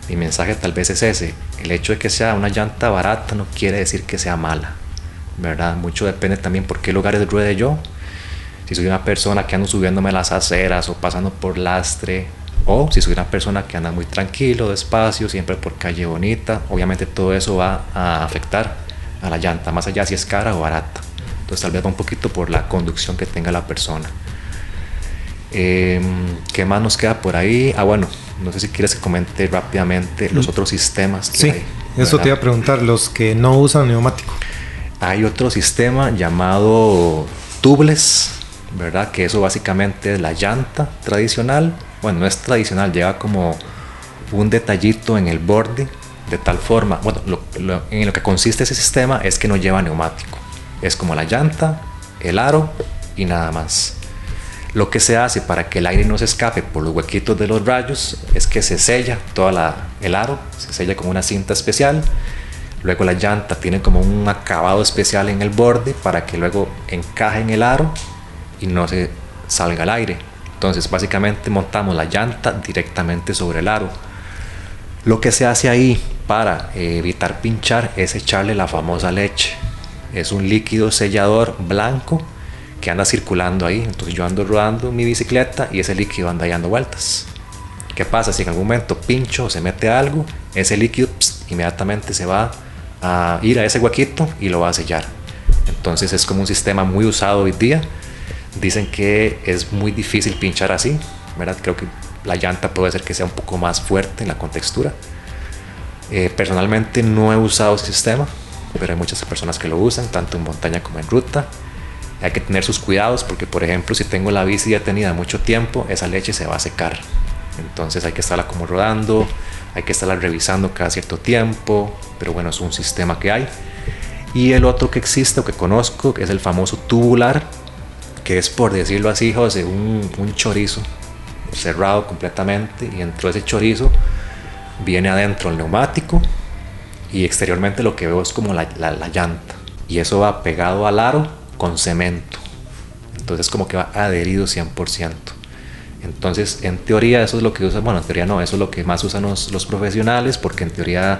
mi mensaje tal vez es ese. El hecho de que sea una llanta barata no quiere decir que sea mala, ¿verdad? Mucho depende también por qué lugares ruede yo. Si soy una persona que ando subiéndome las aceras o pasando por lastre, o si soy una persona que anda muy tranquilo, despacio, siempre por calle bonita, obviamente todo eso va a afectar a la llanta, más allá si es cara o barata. Entonces tal vez va un poquito por la conducción que tenga la persona. ¿Qué más nos queda por ahí? Bueno, no sé si quieres que comente rápidamente los otros sistemas que hay. Sí, eso te iba a preguntar, los que no usan neumático. Hay otro sistema llamado tubeless, ¿verdad? Que eso básicamente es la llanta tradicional. Bueno, no es tradicional, lleva como un detallito en el borde, de tal forma, bueno, en lo que consiste ese sistema es que no lleva neumático. Es como la llanta, el aro y nada más. Lo que se hace para que el aire no se escape por los huequitos de los rayos es que se sella el aro, se sella con una cinta especial. Luego la llanta tiene como un acabado especial en el borde para que luego encaje en el aro y no se salga el aire. Entonces básicamente montamos la llanta directamente sobre el aro. Lo que se hace ahí para evitar pinchar es echarle la famosa leche. Es un líquido sellador blanco que anda circulando ahí. Entonces yo ando rodando mi bicicleta y ese líquido anda ahí dando vueltas. ¿Qué pasa? Si en algún momento pincho o se mete algo, ese líquido inmediatamente se va a ir a ese huequito y lo va a sellar. Entonces es como un sistema muy usado hoy día. Dicen que es muy difícil pinchar así, ¿verdad? Creo que la llanta puede ser que sea un poco más fuerte en la contextura. Personalmente no he usado ese sistema, pero hay muchas personas que lo usan, tanto en montaña como en ruta. Hay que tener sus cuidados porque, por ejemplo, si tengo la bici detenida mucho tiempo, esa leche se va a secar. Entonces hay que estarla como rodando, hay que estarla revisando cada cierto tiempo, pero bueno, es un sistema que hay. Y el otro que existe o que conozco es el famoso tubular, que es, por decirlo así, José, un chorizo cerrado completamente, y dentro de ese chorizo viene adentro el neumático y exteriormente lo que veo es como la llanta, y eso va pegado al aro con cemento. Entonces como que va adherido 100%. Entonces en teoría eso es lo que usan, bueno, en teoría no, eso es lo que más usan los profesionales, porque en teoría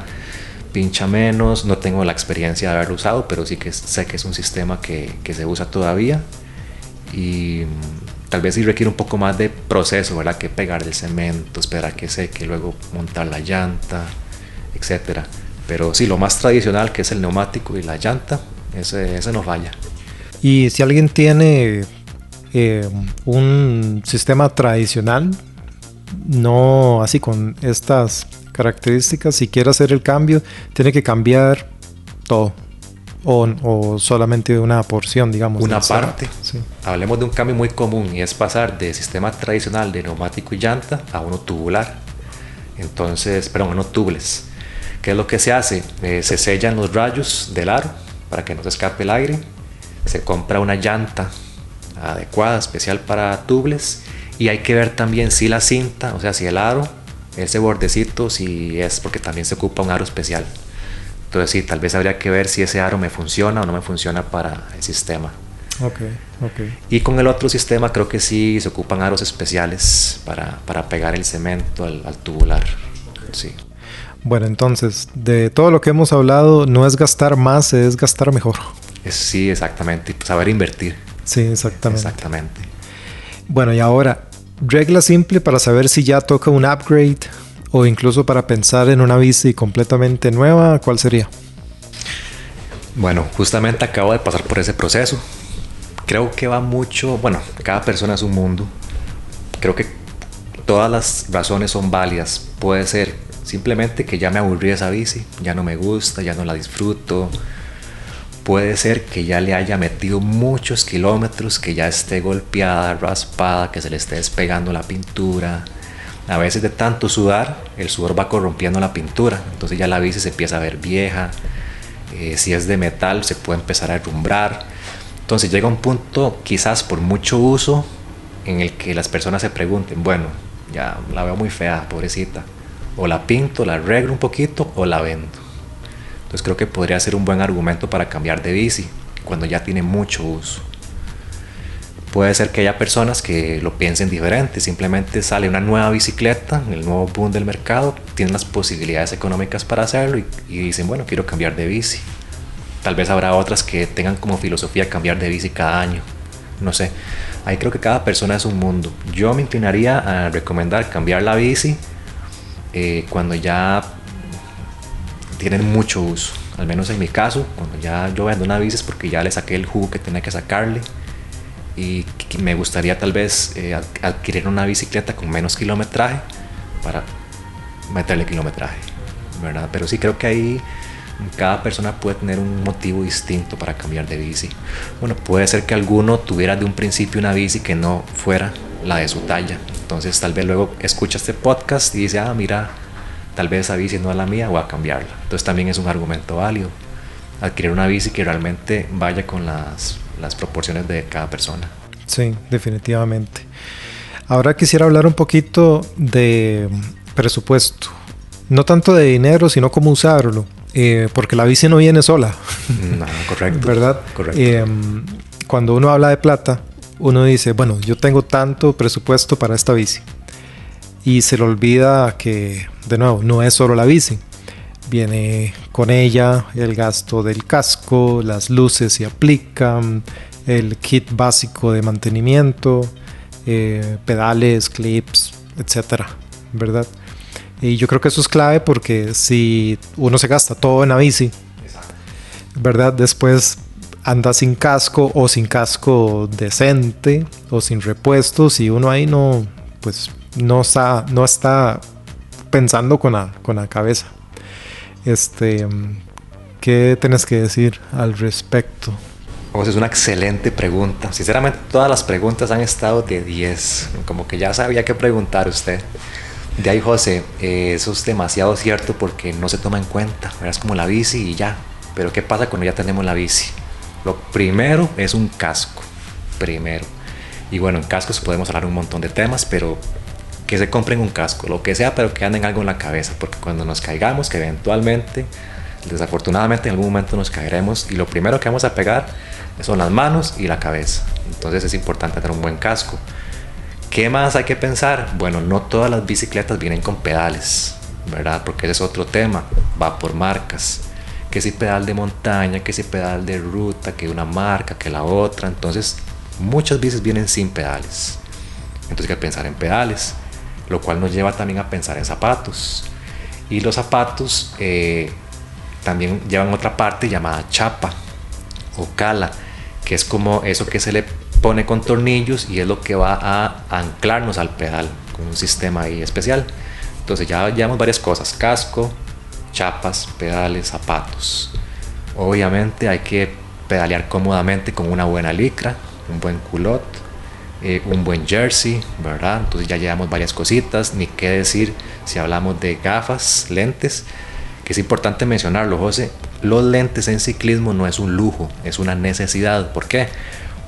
pincha menos. No tengo la experiencia de haberlo usado, pero sí que sé que es un sistema que se usa todavía, y tal vez sí requiere un poco más de proceso, ¿verdad? Que pegar el cemento, esperar que seque, luego montar la llanta, etcétera. Pero sí, lo más tradicional, que es el neumático y la llanta, ese no falla. Y si alguien tiene un sistema tradicional, no así con estas características, si quiere hacer el cambio, tiene que cambiar todo. O solamente una porción, digamos. Una parte. Sí. Hablemos de un cambio muy común, y es pasar de sistema tradicional de neumático y llanta a uno tubular. Entonces, uno tubeless. ¿Qué es lo que se hace? Se sellan los rayos del aro para que no se escape el aire. Se compra una llanta adecuada, especial para tubeless, y hay que ver también si la cinta, o sea, si el aro, ese bordecito, si es, porque también se ocupa un aro especial. Entonces sí, tal vez habría que ver si ese aro me funciona o no me funciona para el sistema. Okay. Y con el otro sistema creo que sí se ocupan aros especiales para pegar el cemento al tubular. Sí. Bueno, entonces, de todo lo que hemos hablado, no es gastar más, es gastar mejor. Sí, exactamente. Saber invertir. Sí, exactamente. Exactamente. Bueno, y ahora, regla simple para saber si ya toca un upgrade o incluso para pensar en una bici completamente nueva, ¿cuál sería? Bueno, justamente acabo de pasar por ese proceso. Creo que va mucho, bueno, cada persona es un mundo. Creo que todas las razones son válidas. Puede ser simplemente que ya me aburrí de esa bici, ya no me gusta, ya no la disfruto. Puede ser que ya le haya metido muchos kilómetros, que ya esté golpeada, raspada, que se le esté despegando la pintura. A veces de tanto sudar, el sudor va corrompiendo la pintura, entonces ya la bici se empieza a ver vieja. Si es de metal, se puede empezar a derrumbrar. Entonces llega un punto, quizás por mucho uso, en el que las personas se pregunten, bueno, ya la veo muy fea, pobrecita. O la pinto, la arreglo un poquito o la vendo. Entonces creo que podría ser un buen argumento para cambiar de bici cuando ya tiene mucho uso. Puede ser que haya personas que lo piensen diferente, simplemente sale una nueva bicicleta, el nuevo boom del mercado, tienen las posibilidades económicas para hacerlo y dicen, bueno, quiero cambiar de bici. Tal vez habrá otras que tengan como filosofía cambiar de bici cada año, no sé. Ahí creo que cada persona es un mundo. Yo me inclinaría a recomendar cambiar la bici cuando ya tienen mucho uso. Al menos en mi caso, cuando ya yo vendo una bici es porque ya le saqué el jugo que tenía que sacarle. Y me gustaría tal vez adquirir una bicicleta con menos kilometraje para meterle kilometraje, ¿verdad? Pero sí creo que ahí cada persona puede tener un motivo distinto para cambiar de bici. Bueno, puede ser que alguno tuviera de un principio una bici que no fuera la de su talla, entonces tal vez luego escucha este podcast y dice, ah, mira, tal vez esa bici no es la mía, voy a cambiarla. Entonces también es un argumento válido adquirir una bici que realmente vaya con las proporciones de cada persona. Sí, definitivamente. Ahora quisiera hablar un poquito de presupuesto. No tanto de dinero, sino cómo usarlo. Porque la bici no viene sola. No, correcto. ¿Verdad? Correcto. Cuando uno habla de plata, uno dice, bueno, yo tengo tanto presupuesto para esta bici. Y se le olvida que, de nuevo, no es solo la bici. Viene con ella el gasto del casco, las luces se aplican, el kit básico de mantenimiento, pedales, clips, etcétera, ¿verdad? Y yo creo que eso es clave porque si uno se gasta todo en la bici, ¿verdad? Después anda sin casco o sin casco decente o sin repuestos y uno ahí no, pues no está pensando con la cabeza. ¿Qué tenés que decir al respecto? Pues es una excelente pregunta. Sinceramente, todas las preguntas han estado de 10. Como que ya sabía qué preguntar usted. De ahí, José, eso es demasiado cierto porque no se toma en cuenta. Es como la bici y ya. Pero ¿qué pasa cuando ya tenemos la bici? Lo primero es un casco. Primero. Y bueno, en cascos podemos hablar un montón de temas, pero que se compren un casco, lo que sea, pero que anden algo en la cabeza, porque cuando nos caigamos, que eventualmente, desafortunadamente en algún momento nos caeremos y lo primero que vamos a pegar son las manos y la cabeza. Entonces es importante tener un buen casco. ¿Qué más hay que pensar? Bueno, no todas las bicicletas vienen con pedales, ¿verdad? Porque ese es otro tema, va por marcas. Que si pedal de montaña, que si pedal de ruta, que una marca, que la otra. Entonces muchas bicis vienen sin pedales. Entonces hay que pensar en pedales, lo cual nos lleva también a pensar en zapatos. Y los zapatos también llevan otra parte llamada chapa o cala, que es como eso que se le pone con tornillos y es lo que va a anclarnos al pedal con un sistema ahí especial. Entonces ya llevamos varias cosas: casco, chapas, pedales, zapatos. Obviamente hay que pedalear cómodamente con una buena licra, un buen culot, un buen jersey, ¿verdad? Entonces ya llevamos varias cositas. Ni qué decir si hablamos de gafas, lentes, que es importante mencionarlo, José. Los lentes en ciclismo no es un lujo, es una necesidad. ¿Por qué?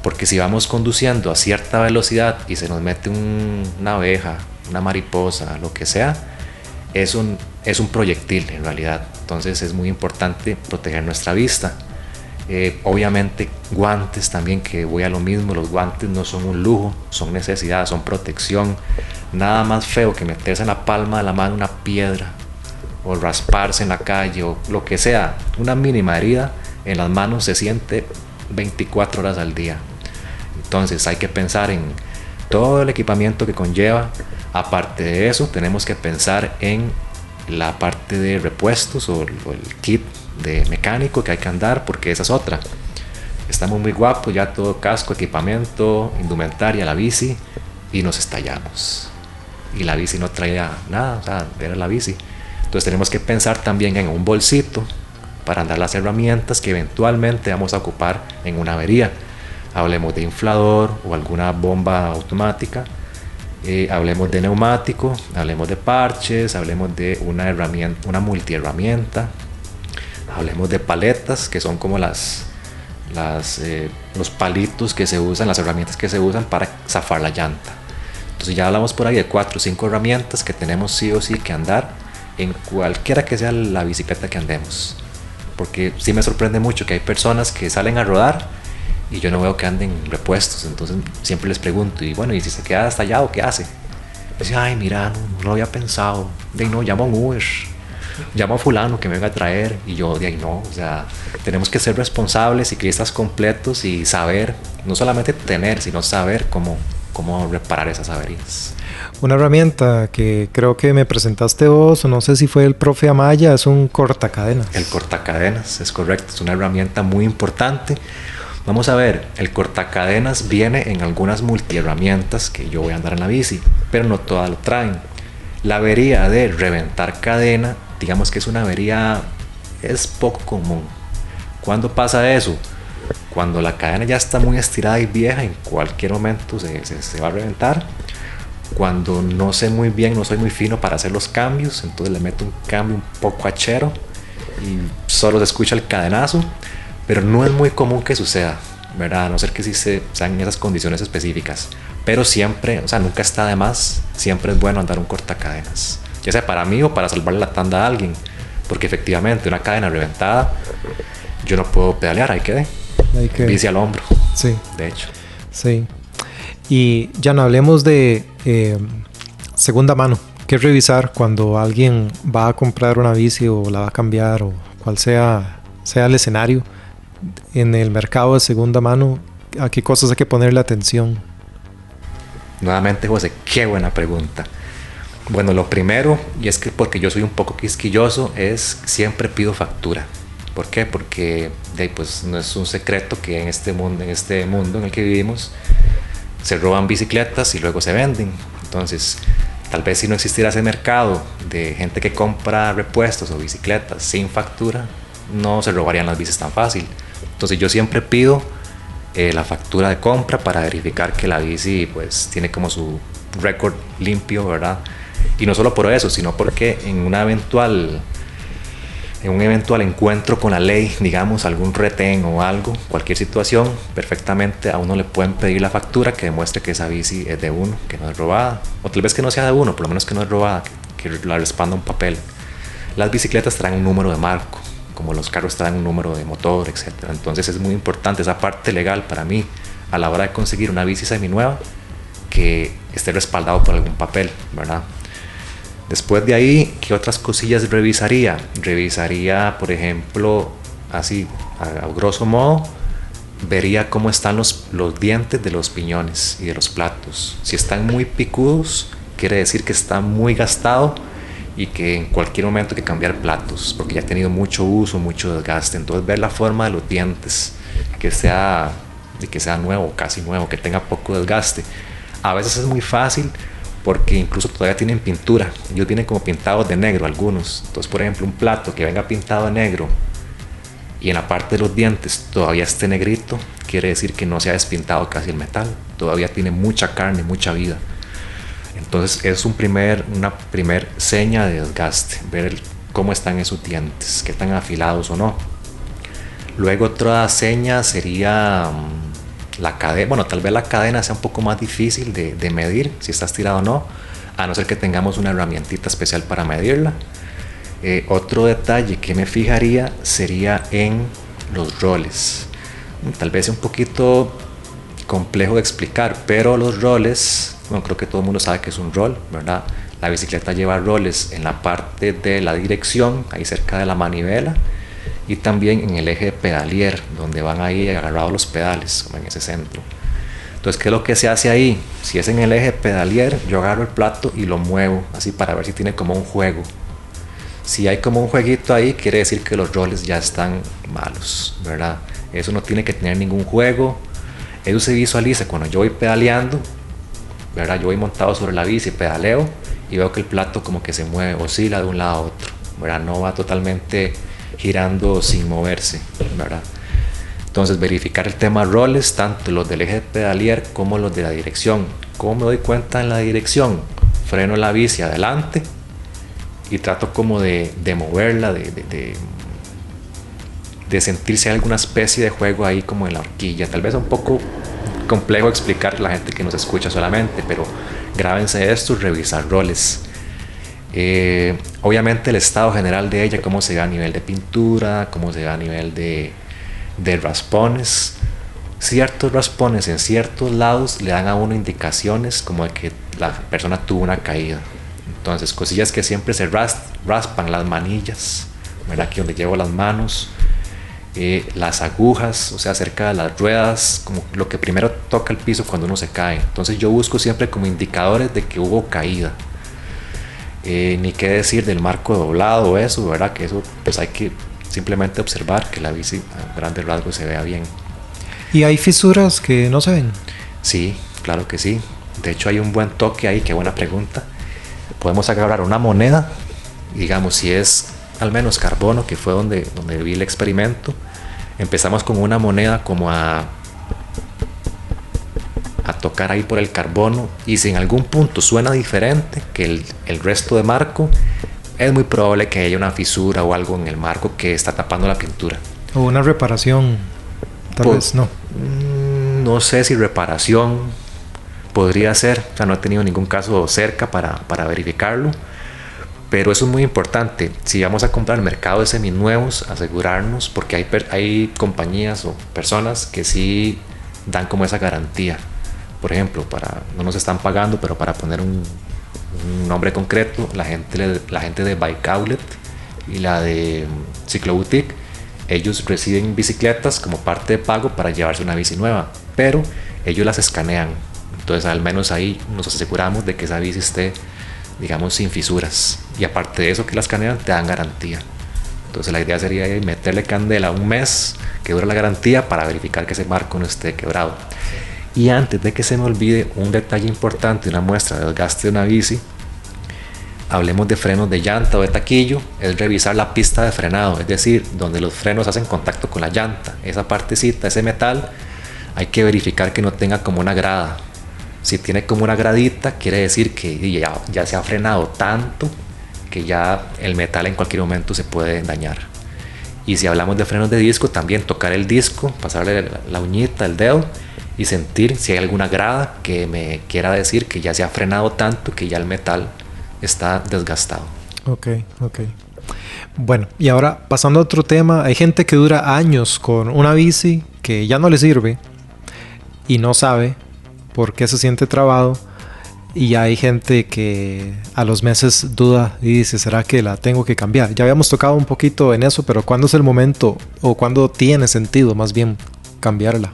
Porque si vamos conduciendo a cierta velocidad y se nos mete una abeja, una mariposa, lo que sea, es un proyectil en realidad. Entonces es muy importante proteger nuestra vista. Obviamente guantes también, que voy a lo mismo. Los guantes no son un lujo, son necesidad, son protección. Nada más feo que meterse en la palma de la mano una piedra o rasparse en la calle o lo que sea, una mínima herida, en las manos se siente 24 horas al día. Entonces hay que pensar en todo el equipamiento que conlleva. Aparte de eso, tenemos que pensar en la parte de repuestos o el kit de mecánico que hay que andar, porque esa es otra. Estamos muy guapos, ya todo casco, equipamiento, indumentaria, la bici, y nos estallamos. Y la bici no traía nada, o sea, era la bici. Entonces tenemos que pensar también en un bolsito para andar las herramientas que eventualmente vamos a ocupar en una avería. Hablemos de inflador o alguna bomba automática, hablemos de neumático, hablemos de parches, hablemos de una herramienta, una multiherramienta, hablemos de paletas, que son como los palitos que se usan, las herramientas que se usan para zafar la llanta. Entonces ya hablamos por ahí de 4 o 5 herramientas que tenemos sí o sí que andar en cualquiera que sea la bicicleta que andemos. Porque sí me sorprende mucho que hay personas que salen a rodar y yo no veo que anden repuestos. Entonces siempre les pregunto, y bueno, ¿y si se queda estallado, qué hace? Dice, ay, mira, no lo había pensado. De ahí no, llamo a un Uber, llamo a fulano que me venga a traer. Y yo, de ahí no, o sea, tenemos que ser responsables, ciclistas completos, y saber, no solamente tener, sino saber cómo reparar esas averías. Una herramienta que creo que me presentaste vos, o no sé si fue el profe Amaya, es un cortacadenas. El cortacadenas, es correcto, es una herramienta muy importante. Vamos a ver, el cortacadenas viene en algunas multiherramientas que yo voy a andar en la bici, pero no todas lo traen. La avería de reventar cadena, digamos que es una avería, es poco común. ¿Cuándo pasa eso? Cuando la cadena ya está muy estirada y vieja, en cualquier momento se va a reventar. Cuando no sé muy bien, no soy muy fino para hacer los cambios, entonces le meto un cambio un poco hachero y solo se escucha el cadenazo. Pero no es muy común que suceda, ¿verdad? A no ser que sí sean en esas condiciones específicas. Pero siempre, o sea, nunca está de más, siempre es bueno andar un cortacadenas. Ya sea para mí o para salvarle la tanda a alguien. Porque efectivamente, una cadena reventada, yo no puedo pedalear, ahí quedé. Bici al hombro. Sí. De hecho. Sí. Y ya no hablemos de segunda mano. ¿Qué revisar cuando alguien va a comprar una bici o la va a cambiar o cual sea el escenario? En el mercado de segunda mano, ¿a qué cosas hay que ponerle atención? Nuevamente, José, qué buena pregunta. Bueno, lo primero, y es que porque yo soy un poco quisquilloso, es siempre pido factura. ¿Por qué? Porque pues, no es un secreto que en este mundo en el que vivimos se roban bicicletas y luego se venden. Entonces, tal vez si no existiera ese mercado de gente que compra repuestos o bicicletas sin factura, no se robarían las bicis tan fácil. Entonces yo siempre pido la factura de compra para verificar que la bici pues tiene como su récord limpio, ¿verdad? Y no solo por eso, sino porque en un eventual encuentro con la ley, digamos algún retén o algo, cualquier situación, perfectamente a uno le pueden pedir la factura que demuestre que esa bici es de uno, que no es robada, o tal vez que no sea de uno, por lo menos que no es robada, que la respalda un papel. Las bicicletas traen un número de marco, como los carros traen un número de motor, etc. Entonces es muy importante esa parte legal para mí a la hora de conseguir una bici seminueva, que esté respaldado por algún papel, ¿verdad? Después de ahí, ¿qué otras cosillas revisaría? Revisaría, por ejemplo, así a grosso modo, vería cómo están los dientes de los piñones y de los platos. Si están muy picudos, quiere decir que está muy gastado y que en cualquier momento hay que cambiar platos, porque ya ha tenido mucho uso, mucho desgaste. Entonces ver la forma de los dientes, que sea nuevo, casi nuevo, que tenga poco desgaste. A veces es muy fácil porque incluso todavía tienen pintura, ellos vienen como pintados de negro algunos. Entonces, por ejemplo, un plato que venga pintado de negro y en la parte de los dientes todavía esté negrito, quiere decir que no se ha despintado casi el metal, todavía tiene mucha carne, mucha vida. Entonces es una primer seña de desgaste, ver cómo están esos dientes, qué están afilados o no. Luego otra seña sería la cadena. Bueno, tal vez la cadena sea un poco más difícil de medir, si está estirada o no, a no ser que tengamos una herramientita especial para medirla. Otro detalle que me fijaría sería en los roles. Tal vez sea un poquito complejo de explicar, pero los roles, bueno, creo que todo el mundo sabe que es un rol, ¿verdad? La bicicleta lleva roles en la parte de la dirección, ahí cerca de la manivela, y también en el eje de pedalier, donde van ahí agarrados los pedales, como en ese centro. Entonces, ¿qué es lo que se hace ahí? Si es en el eje de pedalier, yo agarro el plato y lo muevo, así para ver si tiene como un juego. Si hay como un jueguito ahí, quiere decir que los roles ya están malos, ¿verdad? Eso no tiene que tener ningún juego. Eso se visualiza cuando yo voy pedaleando, ¿verdad? Yo voy montado sobre la bici, pedaleo y veo que el plato como que se mueve, oscila de un lado a otro, ¿verdad? No va totalmente girando sin moverse, ¿verdad? Entonces, verificar el tema roles, tanto los del eje de pedalier como los de la dirección. ¿Cómo me doy cuenta en la dirección? Freno la bici adelante y trato como de moverla, de sentir si hay alguna especie de juego ahí como en la horquilla. Tal vez es un poco complejo explicar a la gente que nos escucha solamente, pero grábense esto, revisar roles. Obviamente el estado general de ella, cómo se ve a nivel de pintura, cómo se ve a nivel de raspones. Ciertos raspones en ciertos lados le dan a uno indicaciones como de que la persona tuvo una caída. Entonces, cosillas que siempre se raspan, las manillas, ¿verdad? Aquí donde llevo las manos, las agujas, o sea, cerca de las ruedas, como lo que primero toca el piso cuando uno se cae. Entonces yo busco siempre como indicadores de que hubo caída. Ni qué decir del marco doblado o eso, ¿verdad? Que eso pues hay que simplemente observar que la bici a grandes rasgos se vea bien. ¿Y hay fisuras que no se ven? Sí, claro que sí. De hecho hay un buen toque ahí, qué buena pregunta. Podemos agarrar una moneda, digamos si es al menos carbono, que fue donde vi el experimento. Empezamos con una moneda como a tocar ahí por el carbono, y si en algún punto suena diferente que el resto de marco, es muy probable que haya una fisura o algo en el marco que está tapando la pintura. O una reparación, tal vez no. No sé si reparación podría ser, o sea, no he tenido ningún caso cerca para verificarlo, pero eso es muy importante. Si vamos a comprar mercado de seminuevos, asegurarnos, porque hay compañías o personas que sí dan como esa garantía. Por ejemplo, no nos están pagando, pero para poner un nombre concreto, la gente de Bike Outlet y la de Ciclo Boutique, ellos reciben bicicletas como parte de pago para llevarse una bici nueva, pero ellos las escanean. Entonces al menos ahí nos aseguramos de que esa bici esté, digamos, sin fisuras, y aparte de eso que la escanean te dan garantía. Entonces la idea sería meterle candela un mes que dura la garantía para verificar que ese marco no esté quebrado. Y antes de que se me olvide, un detalle importante, una muestra de desgaste de una bici, hablemos de frenos de llanta o de taquillo, es revisar la pista de frenado, es decir, donde los frenos hacen contacto con la llanta. Esa partecita, ese metal, hay que verificar que no tenga como una grada. Si tiene como una gradita, quiere decir que ya se ha frenado tanto que ya el metal en cualquier momento se puede dañar. Y si hablamos de frenos de disco, también tocar el disco, pasarle la uñita, el dedo, y sentir si hay alguna grada que me quiera decir que ya se ha frenado tanto que ya el metal está desgastado. Ok. Bueno, y ahora pasando a otro tema, hay gente que dura años con una bici que ya no le sirve y no sabe por qué se siente trabado, y hay gente que a los meses duda y dice, ¿será que la tengo que cambiar? Ya habíamos tocado un poquito en eso, pero ¿cuándo es el momento o cuándo tiene sentido más bien cambiarla?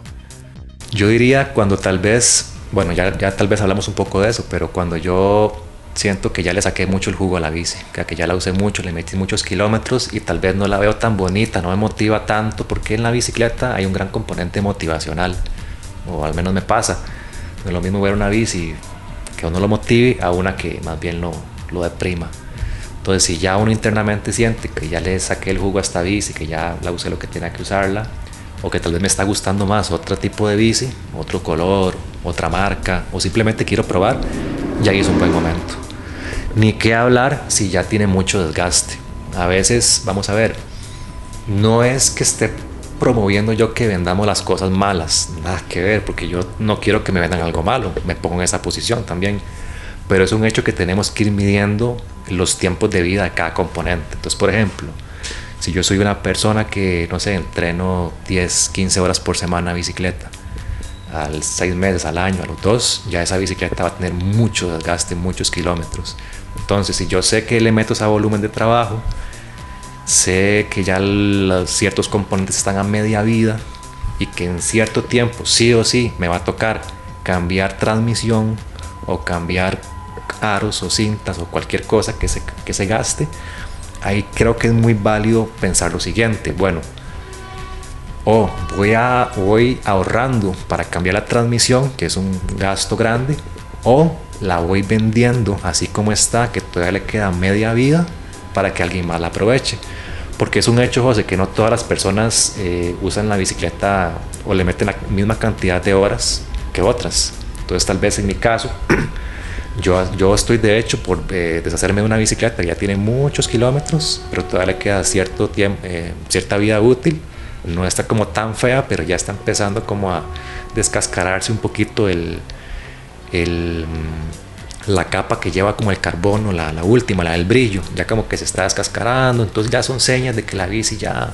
Yo diría cuando tal vez, bueno, ya tal vez hablamos un poco de eso, pero cuando yo siento que ya le saqué mucho el jugo a la bici, que ya la usé mucho, le metí muchos kilómetros y tal vez no la veo tan bonita, no me motiva tanto, porque en la bicicleta hay un gran componente motivacional, o al menos me pasa. No es lo mismo ver una bici que uno lo motive a una que más bien lo deprima. Entonces, si ya uno internamente siente que ya le saqué el jugo a esta bici, que ya la usé lo que tenía que usarla, o que tal vez me está gustando más otro tipo de bici, otro color, otra marca, o simplemente quiero probar, ya es un buen momento. Ni qué hablar si ya tiene mucho desgaste. A veces, vamos a ver, no es que esté promoviendo yo que vendamos las cosas malas, nada que ver, porque yo no quiero que me vendan algo malo, me pongo en esa posición también, pero es un hecho que tenemos que ir midiendo los tiempos de vida de cada componente. Entonces, por ejemplo, si yo soy una persona que, no sé, entreno 10, 15 horas por semana bicicleta, a los 6 meses, al año, a los 2, ya esa bicicleta va a tener mucho desgaste, muchos kilómetros. Entonces, si yo sé que le meto ese volumen de trabajo, sé que ya ciertos componentes están a media vida y que en cierto tiempo sí o sí me va a tocar cambiar transmisión o cambiar aros o cintas o cualquier cosa que se gaste, ahí creo que es muy válido pensar lo siguiente: bueno, o voy ahorrando para cambiar la transmisión, que es un gasto grande, o la voy vendiendo así como está, que todavía le queda media vida, para que alguien más la aproveche. Porque es un hecho, José, que no todas las personas usan la bicicleta o le meten la misma cantidad de horas que otras. Entonces tal vez en mi caso yo estoy de hecho por deshacerme de una bicicleta que ya tiene muchos kilómetros, pero todavía le queda cierto tiempo, cierta vida útil. No está como tan fea, pero ya está empezando como a descascararse un poquito la capa que lleva como el carbono, la última, la del brillo, ya como que se está descascarando. Entonces ya son señas de que la bici ya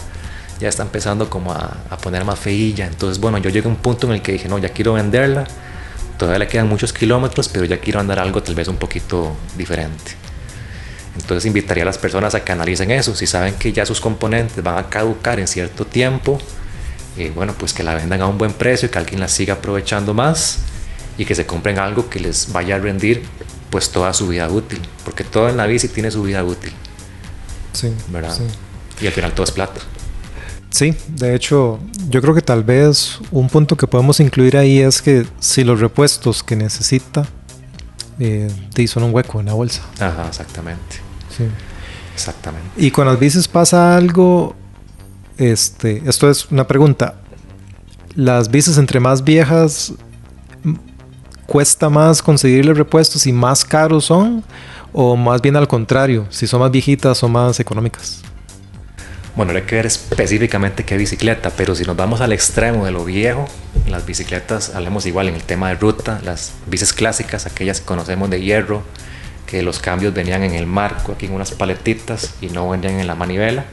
está empezando como a poner más feilla. Entonces bueno, yo llegué a un punto en el que dije, no, ya quiero venderla. Todavía le quedan muchos kilómetros, pero ya quiero andar algo tal vez un poquito diferente. Entonces invitaría a las personas a que analicen eso. Si saben que ya sus componentes van a caducar en cierto tiempo, bueno, pues que la vendan a un buen precio y que alguien la siga aprovechando más, y que se compren algo que les vaya a rendir pues toda su vida útil, porque todo en la bici tiene su vida útil. Sí, ¿verdad? Sí. Y al final todo es plata. Sí, de hecho, yo creo que tal vez un punto que podemos incluir ahí es que si los repuestos que necesita son un hueco en la bolsa. Ajá, exactamente. Sí. Exactamente. Y con las bicis pasa algo, esto es una pregunta. Las bicis entre más viejas, ¿cuesta más conseguirle repuestos y más caros son? ¿O más bien al contrario, si son más viejitas son más económicas? Bueno, hay que ver específicamente qué bicicleta, pero si nos vamos al extremo de lo viejo, las bicicletas, hablemos igual en el tema de ruta, las bicis clásicas, aquellas que conocemos de hierro, que los cambios venían en el marco, aquí en unas paletitas, y no venían en la manivela.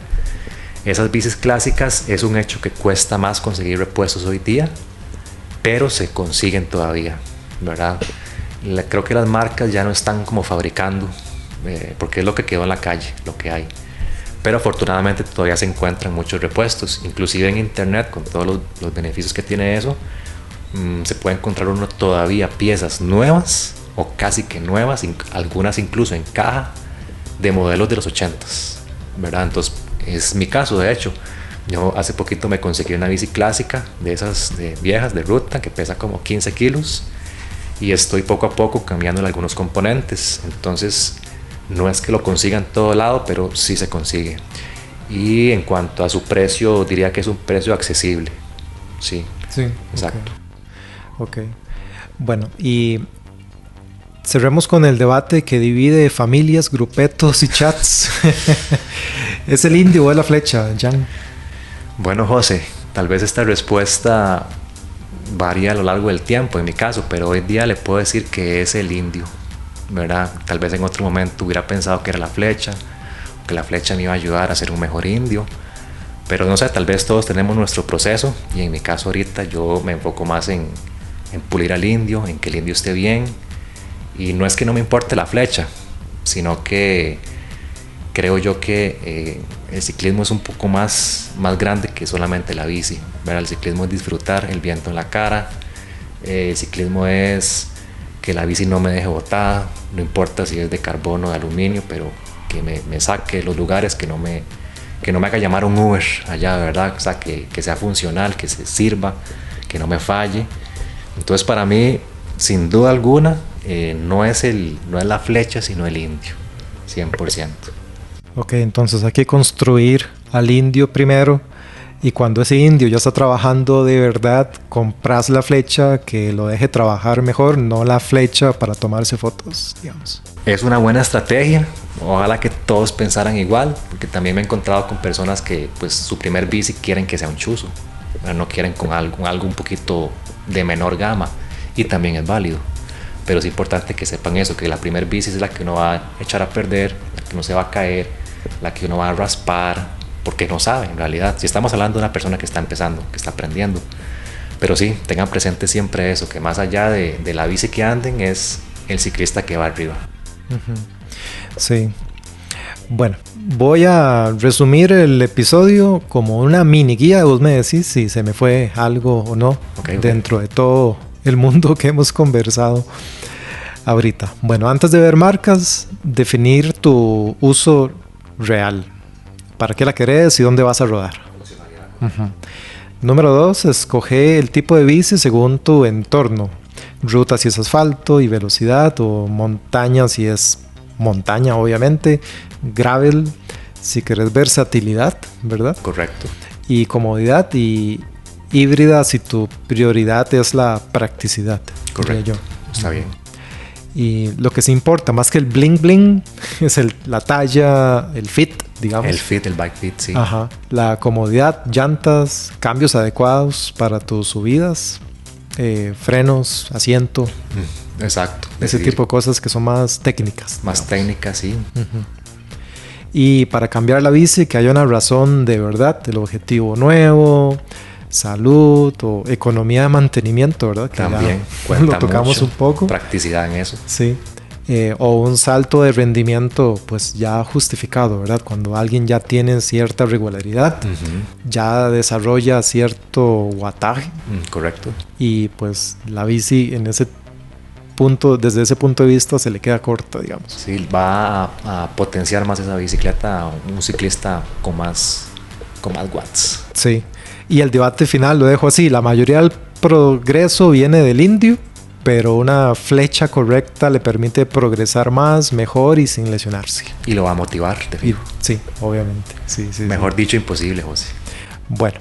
Esas bicis clásicas es un hecho que cuesta más conseguir repuestos hoy día, pero se consiguen todavía, ¿verdad? Creo que las marcas ya no están como fabricando, porque es lo que quedó en la calle, lo que hay. Pero afortunadamente todavía se encuentran muchos repuestos, inclusive en internet, con todos los beneficios que tiene eso, se puede encontrar uno todavía piezas nuevas o casi que nuevas, algunas incluso en caja, de modelos de los 80s, ¿verdad? Entonces es mi caso. De hecho, yo hace poquito me conseguí una bici clásica de esas de viejas de ruta que pesa como 15 kilos, y estoy poco a poco cambiándole algunos componentes. Entonces no es que lo consiga en todo lado, pero sí se consigue. Y en cuanto a su precio, diría que es un precio accesible. Sí, exacto. Okay. Bueno, y cerremos con el debate que divide familias, grupetos y chats. ¿Es el indio o es la flecha, Jan? Bueno, José, tal vez esta respuesta varía a lo largo del tiempo en mi caso, pero hoy día le puedo decir que es el indio, ¿verdad? Tal vez en otro momento hubiera pensado que era la flecha, que la flecha me iba a ayudar a ser un mejor indio, pero no sé, tal vez todos tenemos nuestro proceso, y en mi caso ahorita yo me enfoco más en pulir al indio, en que el indio esté bien. Y no es que no me importe la flecha, sino que creo yo que el ciclismo es un poco más grande que solamente la bici, ¿verdad? El ciclismo es disfrutar el viento en la cara, el ciclismo es que la bici no me deje botada, no importa si es de carbono o de aluminio, pero que me saque de los lugares, que no me haga llamar un Uber allá, ¿verdad? O sea, que sea funcional, que se sirva, que no me falle. Entonces para mí, sin duda alguna, no es la flecha, sino el indio, 100%. Ok, entonces hay que construir al indio primero, y cuando ese indio ya está trabajando de verdad, compras la flecha que lo deje trabajar mejor, no la flecha para tomarse fotos, digamos. Es una buena estrategia. Ojalá que todos pensaran igual, porque también me he encontrado con personas que pues su primer bici quieren que sea un chuzo, pero no quieren con algo un poquito de menor gama, y también es válido. Pero es importante que sepan eso, que la primer bici es la que uno va a echar a perder, la que no se va a caer, la que uno va a raspar, porque no sabe en realidad. Si estamos hablando de una persona que está empezando, que está aprendiendo. Pero sí, tengan presente siempre eso, que más allá de la bici que anden, es el ciclista que va arriba. Sí. Bueno, voy a resumir el episodio como una mini guía. Vos me decís si se me fue algo o no dentro de todo el mundo que hemos conversado ahorita. Bueno, antes de ver marcas, definir tu uso real. ¿Para qué la querés y dónde vas a rodar? Número 2, escoge el tipo de bici según tu entorno. Ruta si es asfalto y velocidad, o montaña si es montaña, obviamente. Gravel si querés versatilidad, ¿verdad? Correcto. Y comodidad, y híbrida si tu prioridad es la practicidad. Correcto. Está bien. Y lo que se importa más que el bling bling es la talla, el fit, digamos. El fit, el bike fit, sí. Ajá. La comodidad, llantas, cambios adecuados para tus subidas, frenos, asiento. Exacto. Ese tipo de cosas que son más técnicas. Más técnicas, sí. Y para cambiar la bici, que haya una razón de verdad, el objetivo nuevo, salud o economía de mantenimiento, ¿verdad? Que también cuenta lo tocamos mucho, un poco. Practicidad en eso. Sí. O un salto de rendimiento pues ya justificado, ¿verdad? Cuando alguien ya tiene cierta regularidad, ya desarrolla cierto wattaje. Correcto. Y pues la bici en ese punto, desde ese punto de vista se le queda corta, digamos. Sí, va a potenciar más esa bicicleta a un ciclista con más watts. Sí. Y el debate final lo dejo así: la mayoría del progreso viene del indio, pero una flecha correcta le permite progresar más, mejor y sin lesionarse. Y lo va a motivar, te fijo. Sí, obviamente. Sí, mejor dicho, imposible, José. Bueno,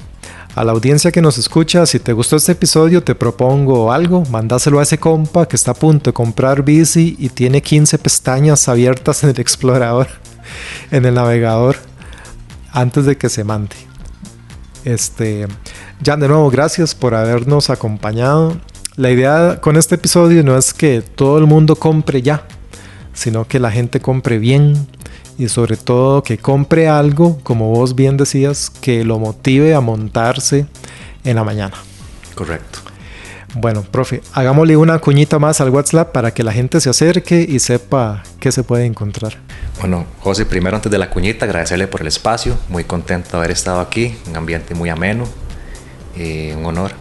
a la audiencia que nos escucha, si te gustó este episodio, te propongo algo. Mandáselo a ese compa que está a punto de comprar bici y tiene 15 pestañas abiertas en el explorador, en el navegador, antes de que se mande. Jan, de nuevo, gracias por habernos acompañado. La idea con este episodio no es que todo el mundo compre ya, sino que la gente compre bien y sobre todo que compre algo, como vos bien decías, que lo motive a montarse en la mañana. Correcto. Bueno, profe, hagámosle una cuñita más al WhatsApp para que la gente se acerque y sepa qué se puede encontrar. Bueno, José, primero antes de la cuñita, agradecerle por el espacio. Muy contento de haber estado aquí, un ambiente muy ameno, un honor.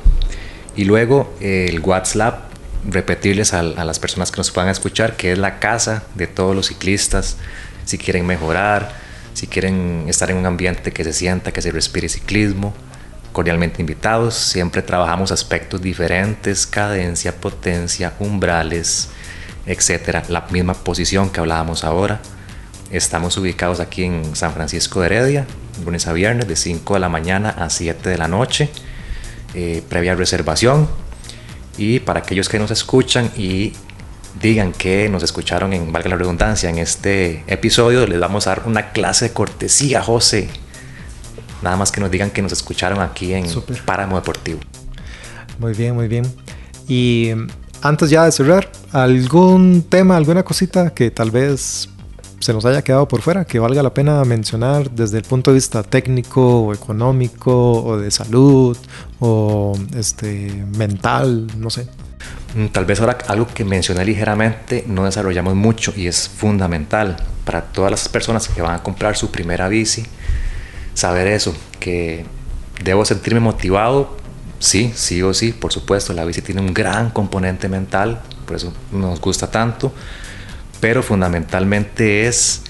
Y luego el WhatsApp, repetirles a las personas que nos puedan escuchar que es la casa de todos los ciclistas. Si quieren mejorar, si quieren estar en un ambiente que se sienta, que se respire ciclismo, cordialmente invitados. Siempre trabajamos aspectos diferentes: cadencia, potencia, umbrales, etcétera. La misma posición que hablábamos ahora. Estamos ubicados aquí en San Francisco de Heredia, lunes a viernes de 5 de la mañana a 7 de la noche, previa reservación. Y para aquellos que nos escuchan y digan que nos escucharon en, valga la redundancia, en este episodio, les vamos a dar una clase de cortesía, José. Nada más que nos digan que nos escucharon aquí en Páramo Deportivo. Muy bien, muy bien. Y antes ya de cerrar, ¿algún tema, alguna cosita que tal vez se nos haya quedado por fuera, que valga la pena mencionar desde el punto de vista técnico o económico o de salud o mental, no sé? Tal vez ahora algo que mencioné ligeramente no desarrollamos mucho y es fundamental para todas las personas que van a comprar su primera bici, saber eso, que debo sentirme motivado, sí o sí, por supuesto. La bici tiene un gran componente mental, por eso nos gusta tanto, pero fundamentalmente es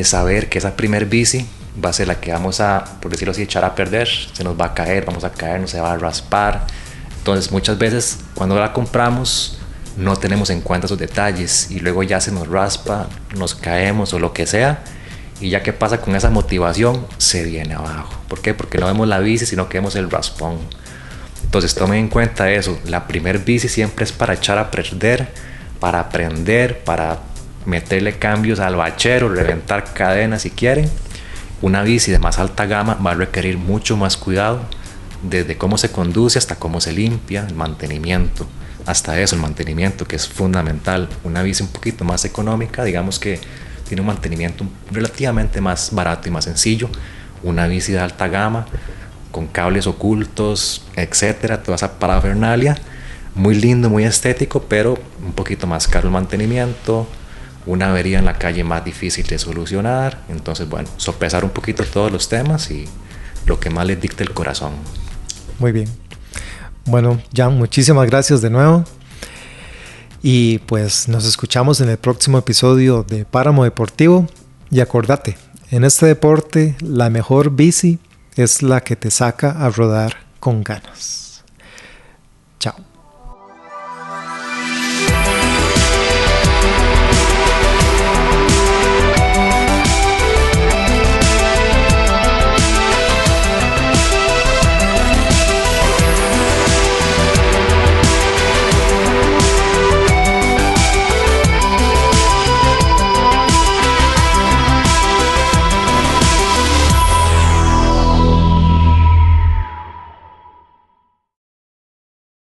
saber que esa primer bici va a ser la que vamos a, por decirlo así, echar a perder. Se nos va a caer, vamos a caer, no se va a raspar. Entonces muchas veces cuando la compramos no tenemos en cuenta esos detalles y luego ya se nos raspa, nos caemos o lo que sea, y ya que pasa con esa motivación se viene abajo. ¿Por qué? Porque no vemos la bici sino que vemos el raspón. Entonces tomen en cuenta eso, la primer bici siempre es para echar a perder, para aprender, para meterle cambios al bachero, reventar cadenas si quieren. Una bici de más alta gama va a requerir mucho más cuidado, desde cómo se conduce hasta cómo se limpia, el mantenimiento, hasta eso, el mantenimiento, que es fundamental. Una bici un poquito más económica, digamos que tiene un mantenimiento relativamente más barato y más sencillo. Una bici de alta gama, con cables ocultos, etcétera, toda esa parafernalia, muy lindo, muy estético, pero un poquito más caro el mantenimiento, una avería en la calle más difícil de solucionar. Entonces, bueno, sopesar un poquito todos los temas y lo que más les dicte el corazón. Muy bien. Bueno, Jan, muchísimas gracias de nuevo. Y pues nos escuchamos en el próximo episodio de Páramo Deportivo. Y acordate, en este deporte la mejor bici es la que te saca a rodar con ganas.